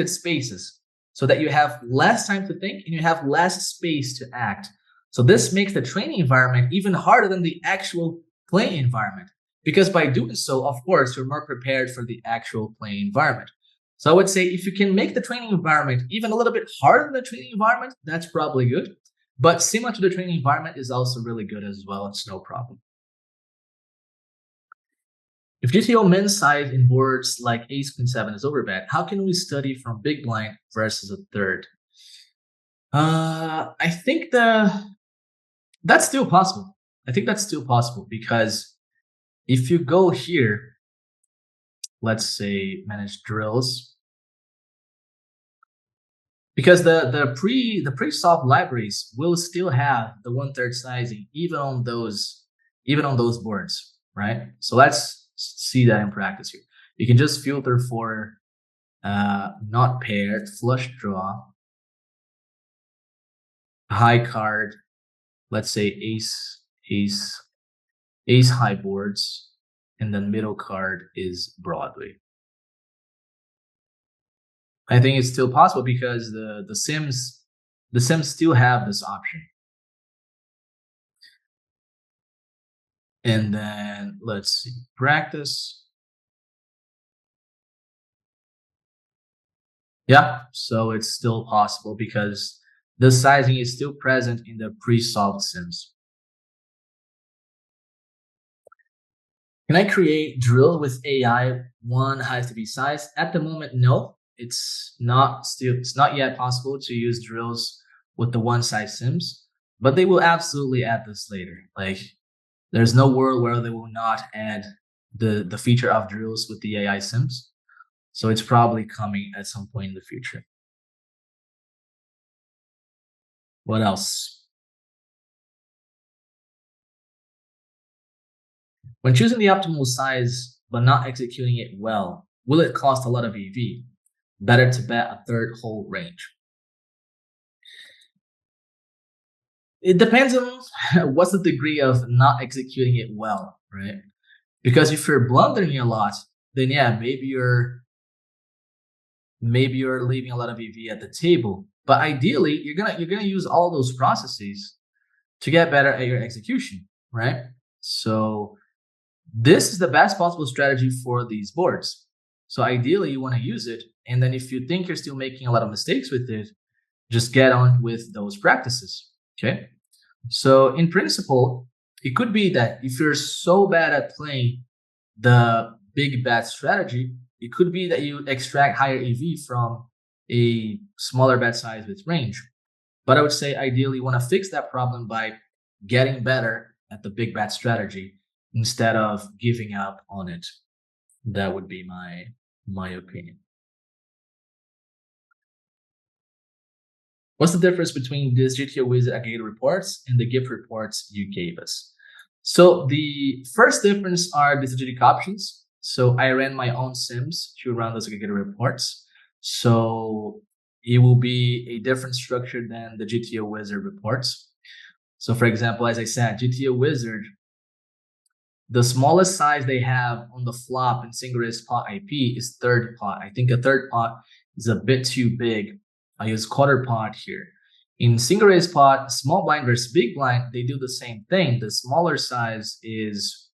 A: spaces so that you have less time to think and you have less space to act. So this makes the training environment even harder than the actual playing environment. Because by doing so, of course, you're more prepared for the actual playing environment. So I would say if you can make the training environment even a little bit harder than the training environment, that's probably good. But similar to the training environment is also really good as well. It's no problem. If GTOw min size in boards like ace queen 7 is overbet, how can we study from big blind versus a third? I think that's still possible. I think that's still possible because if you go here, let's say manage drills, because the pre-solved libraries will still have the 1/3 sizing even on those boards, right? So let's see that in practice here. You can just filter for not paired, flush draw, high card, let's say ace high boards, and then middle card is Broadway. I think it's still possible because the sims still have this option. And then let's see, practice. Yeah, so it's still possible because the sizing is still present in the pre-solved sims. Can I create drill with AI? One has to be sized. At the moment, no. It's not yet possible to use drills with the one size sims, but they will absolutely add this later. Like there's no world where they will not add the feature of drills with the AI sims. So it's probably coming at some point in the future. What else? When choosing the optimal size but not executing it well, will it cost a lot of EV? Better to bet a third whole range. It depends on what's the degree of not executing it well, right? Because if you're blundering a lot, then yeah, maybe you're leaving a lot of EV at the table. But ideally, you're gonna use all those processes to get better at your execution, right? So this is the best possible strategy for these boards. So ideally, you want to use it, and then if you think you're still making a lot of mistakes with it, just get on with those practices. Okay. So in principle, it could be that if you're so bad at playing the big bet strategy, it could be that you extract higher EV from a smaller bet size with range. But I would say ideally you want to fix that problem by getting better at the big bet strategy instead of giving up on it. That would be my opinion. What's the difference between this GTOw Wizard aggregated reports and the GIF reports you gave us? So the first difference are the strategic options. So I ran my own sims to run those aggregated reports. So it will be a different structure than the GTOw Wizard reports. So for example, as I said, GTOw Wizard, the smallest size they have on the flop in single raise pot IP is third pot. I think a third pot is a bit too big. I use quarter pot here. In single raise pot, small blind versus big blind, they do the same thing. The smaller size is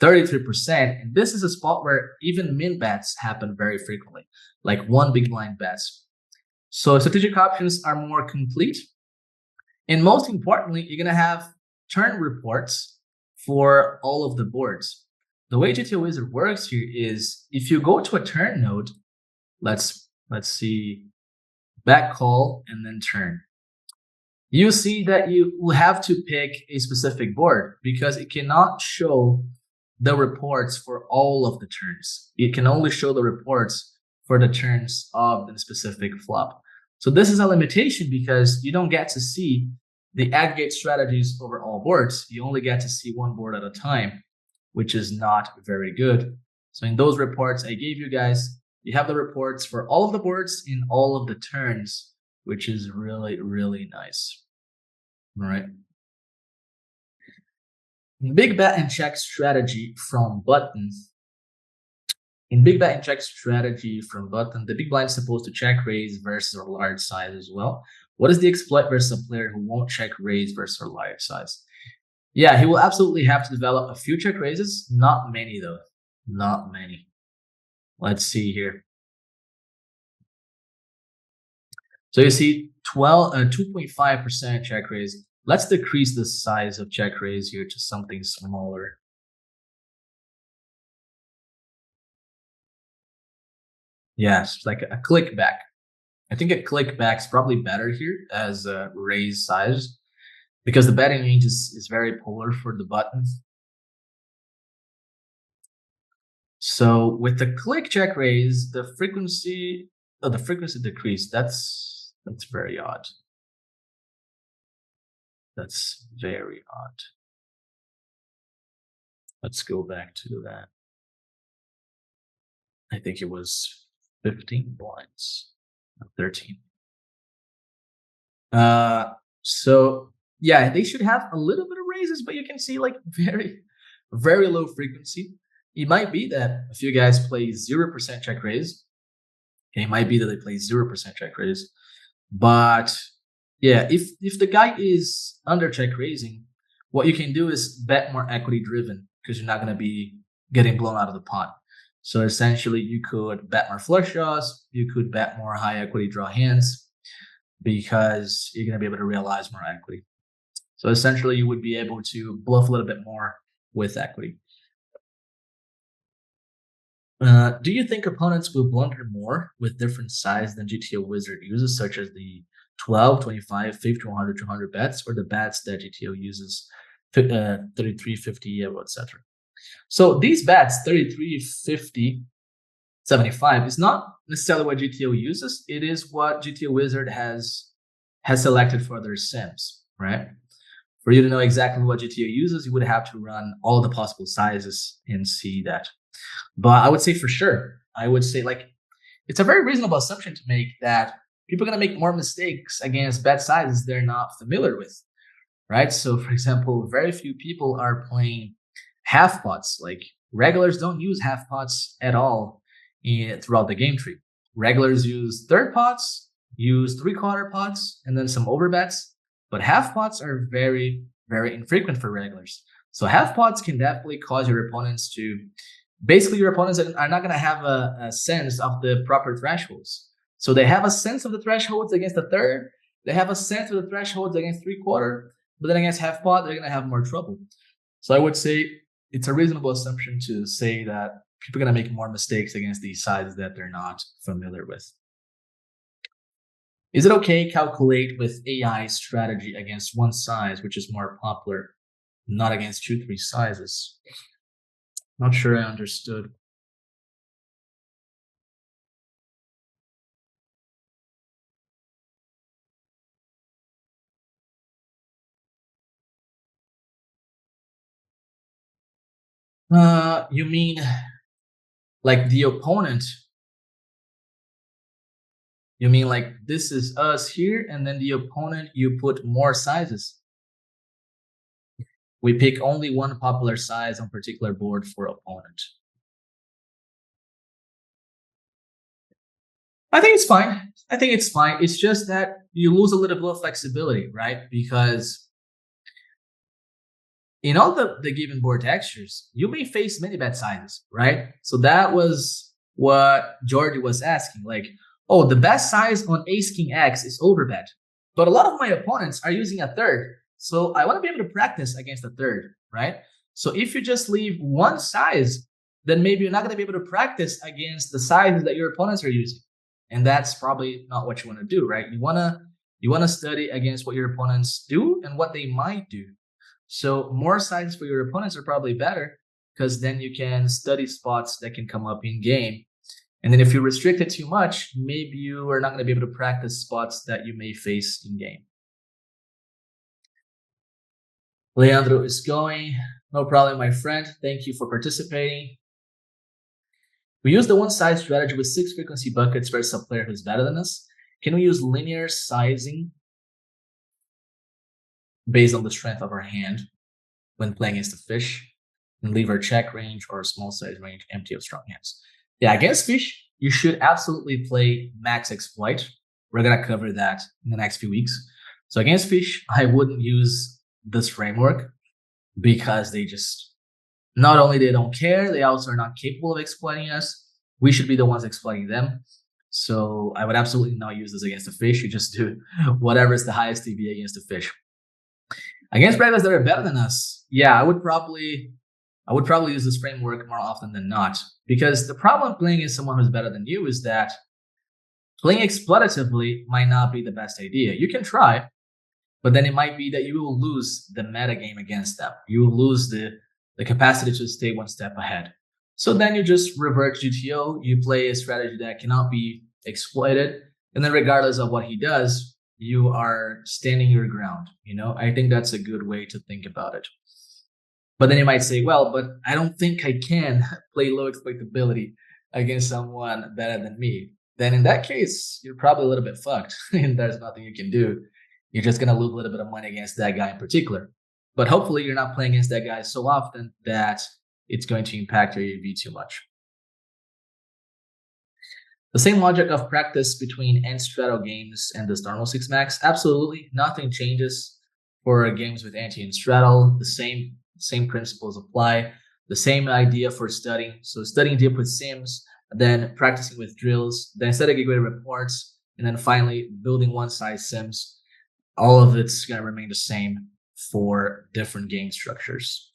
A: 33%. And this is a spot where even min bets happen very frequently, like one big blind bets. So strategic options are more complete. And most importantly, you're going to have turn reports for all of the boards. The way GTOw Wizard works here is if you go to a turn node, let's see, back call and then turn. You see that you will have to pick a specific board because it cannot show the reports for all of the turns. It can only show the reports for the turns of the specific flop. So this is a limitation because you don't get to see the aggregate strategies over all boards. You only get to see one board at a time, which is not very good. So in those reports I gave you guys, you have the reports for all of the boards in all of the turns, which is really, really nice. All right. Big bet and check strategy from button. In big bet and check strategy from button, the big blind is supposed to check raise versus a large size as well. What is the exploit versus a player who won't check raise versus a large size? Yeah, he will absolutely have to develop a few check raises. Not many though. Not many. Let's see here. So you see 2.5% check raise. Let's decrease the size of check raise here to something smaller. Yes, like a click back. I think a click back is probably better here as a raise size because the betting range is very polar for the buttons. So with the click check raise, the frequency decreased. That's very odd. That's very odd. Let's go back to that. I think it was 15 blinds, 13. So yeah, they should have a little bit of raises, but you can see like very, very low frequency. It might be that a few guys play 0% check raise. It might be that they play 0% check raise. But yeah, if the guy is under check raising, what you can do is bet more equity driven because you're not going to be getting blown out of the pot. So essentially, you could bet more flush draws. You could bet more high equity draw hands because you're going to be able to realize more equity. So essentially, you would be able to bluff a little bit more with equity. Do you think opponents will blunder more with different size than GTOw Wizard uses, such as the 12, 25, 50, 100, 200 bets, or the bets that GTOw uses, 33, 50, etc.? So these bets, 33, 50, 75, is not necessarily what GTOw uses. It is what GTOw Wizard has selected for their sims, right? For you to know exactly what GTOw uses, you would have to run all the possible sizes and see that. But I would say for sure, I would say like it's a very reasonable assumption to make that people are going to make more mistakes against bet sizes they're not familiar with, right? So for example, very few people are playing half pots. Like regulars don't use half pots at all throughout the game tree. Regulars use third pots, use 3/4 pots, and then some overbets. But half pots are very, very infrequent for regulars. So half pots can definitely cause your opponents to basically your opponents are not going to have a sense of the proper thresholds. So they have a sense of the thresholds against the third. They have a sense of the thresholds against 3/4. But then against half pot, they're going to have more trouble. So I would say it's a reasonable assumption to say that people are going to make more mistakes against these sizes that they're not familiar with. Is it okay calculate with AI strategy against one size, which is more popular, not against 2-3 sizes? Not sure I understood. You mean like the opponent? You mean like this is us here, and then the opponent, you put more sizes? We pick only one popular size on particular board for opponent. I think it's fine. I think it's fine. It's just that you lose a little bit of flexibility, right? Because in all the given board textures, you may face many bet sizes, right? So that was what Jordy was asking. Like, oh, the best size on Ace King X is overbet, but a lot of my opponents are using a third. So I want to be able to practice against a third, right? So if you just leave one size, then maybe you're not going to be able to practice against the sizes that your opponents are using. And that's probably not what you want to do, right? You want to study against what your opponents do and what they might do. So more sizes for your opponents are probably better because then you can study spots that can come up in game. And then if you restrict it too much, maybe you are not going to be able to practice spots that you may face in game. Leandro is going. No problem, my friend. Thank you for participating. We use the one size strategy with 6 frequency buckets versus a player who's better than us. Can we use linear sizing based on the strength of our hand when playing against the fish and leave our check range or small size range empty of strong hands? Yeah, against fish, you should absolutely play max exploit. We're going to cover that in the next few weeks. So against fish, I wouldn't use this framework because they just, not only they don't care, they also are not capable of exploiting us. We should be the ones exploiting them. So I would absolutely not use this against the fish. You just do whatever is the highest DB against the fish. Against regulars that are better than us, yeah, I would probably use this framework more often than not. Because the problem playing against someone who's better than you is that playing exploitatively might not be the best idea. You can try, but then it might be that you will lose the meta game against them. You will lose the capacity to stay one step ahead. So then you just revert GTO, you play a strategy that cannot be exploited, and then regardless of what he does, you are standing your ground. I think that's a good way to think about it. But then you might say, well, but I don't think I can play low exploitability against someone better than me. Then in that case, you're probably a little bit fucked and there's nothing you can do. You're just going to lose a little bit of money against that guy in particular. But hopefully you're not playing against that guy so often that it's going to impact your EV too much. The same logic of practice between end straddle games and this normal 6 max, absolutely nothing changes for games with anti and straddle. The same principles apply. The same idea for studying. So studying deep with sims, then practicing with drills, then studying great reports, and then finally building one size sims. All of it's going to remain the same for different game structures.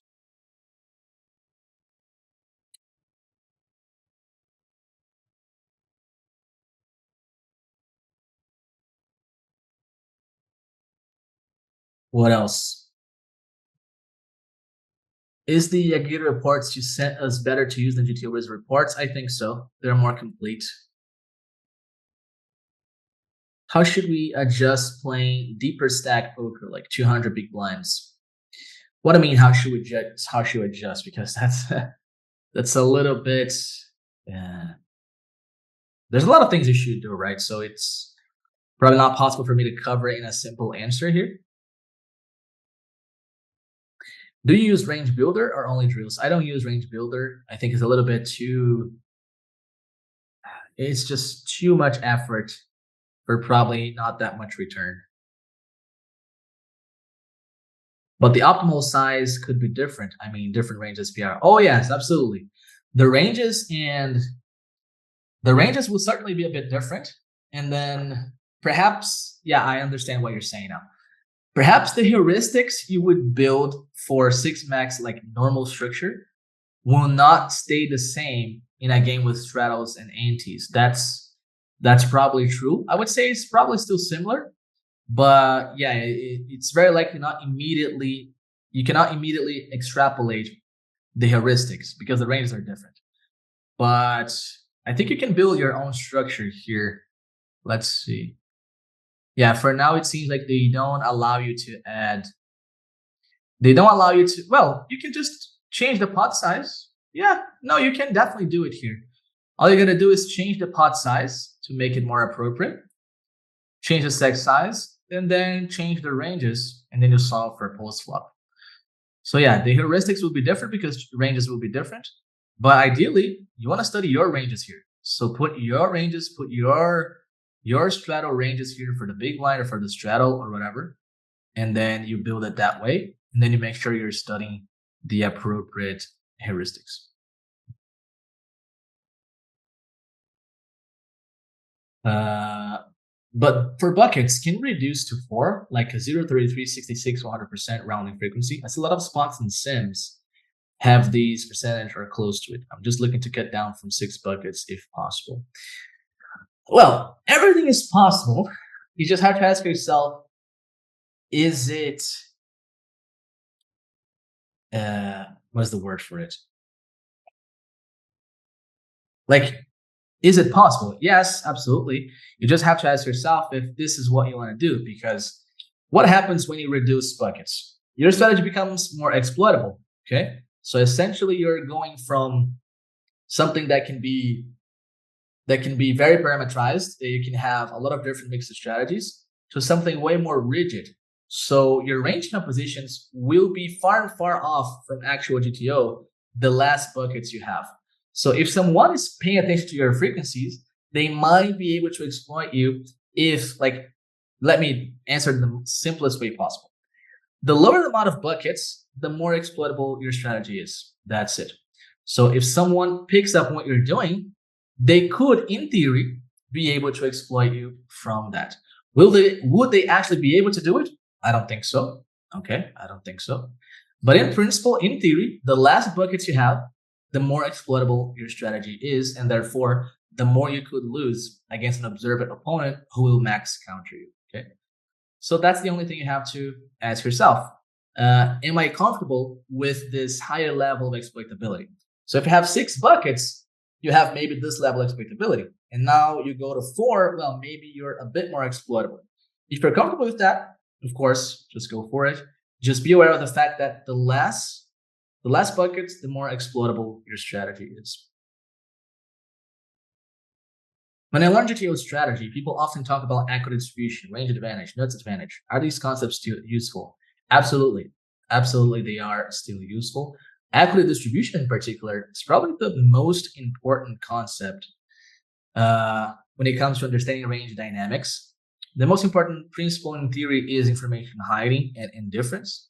A: What else? Is the Agita reports you sent us better to use than GTOw reports? I think so. They're more complete. How should we adjust playing deeper stack poker, like 200 big blinds? What I mean, how should we adjust? Because that's a little bit. There's a lot of things you should do, right? So it's probably not possible for me to cover in a simple answer here. Do you use range builder or only drills? I don't use range builder. I think it's a little bit too. It's just too much effort for probably not that much return. But the optimal size could be different. I mean, different ranges PR. Oh yes, absolutely. The ranges will certainly be a bit different. And then perhaps, yeah, I understand what you're saying now. Perhaps the heuristics you would build for 6 max like normal structure will not stay the same in a game with straddles and antes. That's probably true. I would say it's probably still similar, but yeah, it's very likely you cannot immediately extrapolate the heuristics because the ranges are different. But I think you can build your own structure here. Let's see. Yeah, for now, it seems like they don't allow you to add. Well, you can just change the pot size. Yeah, no, you can definitely do it here. All you're going to do is change the pot size to make it more appropriate. Change the stack size, and then change the ranges, and then you solve for post flop. So yeah, the heuristics will be different because ranges will be different. But ideally, you want to study your ranges here. So put your ranges, put your straddle ranges here for the big blind or for the straddle or whatever. And then you build it that way. and then you make sure you're studying the appropriate heuristics. But for buckets, can reduce to 4, like a 0, 33, 66, 100% rounding frequency. I see a lot of spots in Sims have these percentage or close to it. I'm just looking to cut down from 6 buckets if possible. Well, everything is possible. You just have to ask yourself, is it, what's the word for it? Like, is it possible? Yes, absolutely. You just have to ask yourself if this is what you want to do, because what happens when you reduce buckets? Your strategy becomes more exploitable, okay? So essentially you're going from something that can be very parameterized, that you can have a lot of different mixed strategies, to something way more rigid. So your range compositions will be far and far off from actual GTO the last buckets you have. So if someone is paying attention to your frequencies, they might be able to exploit you if, like, let me answer in the simplest way possible. The lower the amount of buckets, the more exploitable your strategy is. That's it. So if someone picks up what you're doing, they could, in theory, be able to exploit you from that. Would they actually be able to do it? I don't think so. Okay, I don't think so. But in principle, in theory, the less buckets you have, the more exploitable your strategy is, and therefore, the more you could lose against an observant opponent who will max counter you. Okay, so that's the only thing you have to ask yourself. Am I comfortable with this higher level of exploitability? So if you have 6 buckets, you have maybe this level of exploitability. And now you go to 4, well, maybe you're a bit more exploitable. If you're comfortable with that, of course, just go for it. Just be aware of the fact that the less buckets, the more exploitable your strategy is. When I learned GTO strategy, people often talk about equity distribution, range advantage, nuts advantage. Are these concepts still useful? Absolutely. Absolutely, they are still useful. Equity distribution in particular is probably the most important concept when it comes to understanding range dynamics. The most important principle in theory is information hiding and indifference.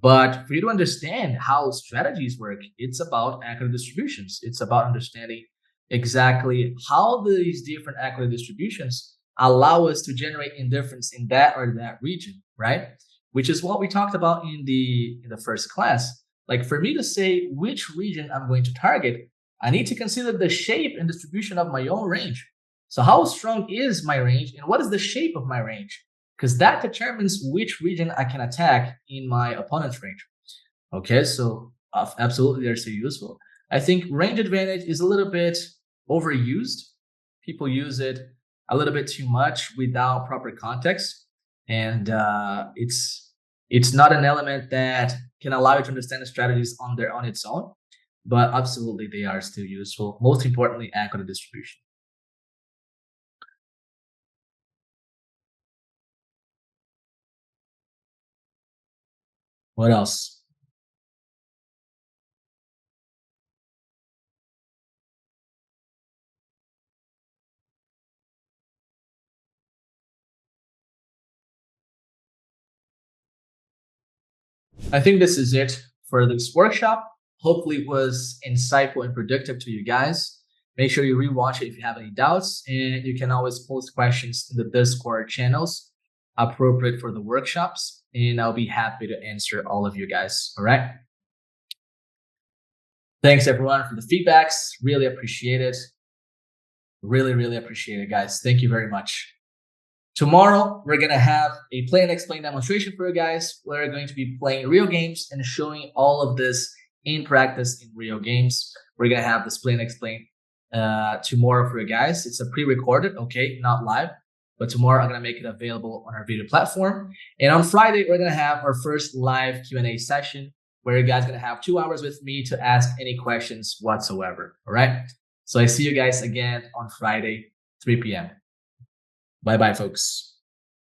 A: But for you to understand how strategies work, it's about equity distributions. It's about understanding exactly how these different equity distributions allow us to generate indifference in that or that region, right? Which is what we talked about in the first class. Like, for me to say which region I'm going to target, I need to consider the shape and distribution of my own range. So how strong is my range and what is the shape of my range? Because that determines which region I can attack in my opponent's range. Okay, so absolutely they're still useful. I think range advantage is a little bit overused. People use it a little bit too much without proper context. And it's not an element that can allow you to understand the strategies on its own. But absolutely they are still useful. Most importantly, equity distribution. What else? I think this is it for this workshop. Hopefully it was insightful and productive to you guys. Make sure you rewatch it if you have any doubts, and you can always post questions in the Discord channels appropriate for the workshops, and I'll be happy to answer all of you guys. All right. Thanks everyone for the feedbacks. Really appreciate it. Really, really appreciate it, guys. Thank you very much. Tomorrow, we're going to have a play and explain demonstration for you guys. We're going to be playing real games and showing all of this in practice in real games. We're going to have this play and explain tomorrow for you guys. It's a pre-recorded, okay, not live. But tomorrow, I'm going to make it available on our video platform. And on Friday, we're going to have our first live Q&A session where you guys are going to have 2 hours with me to ask any questions whatsoever, all right? So I see you guys again on Friday, 3 p.m. Bye-bye, folks.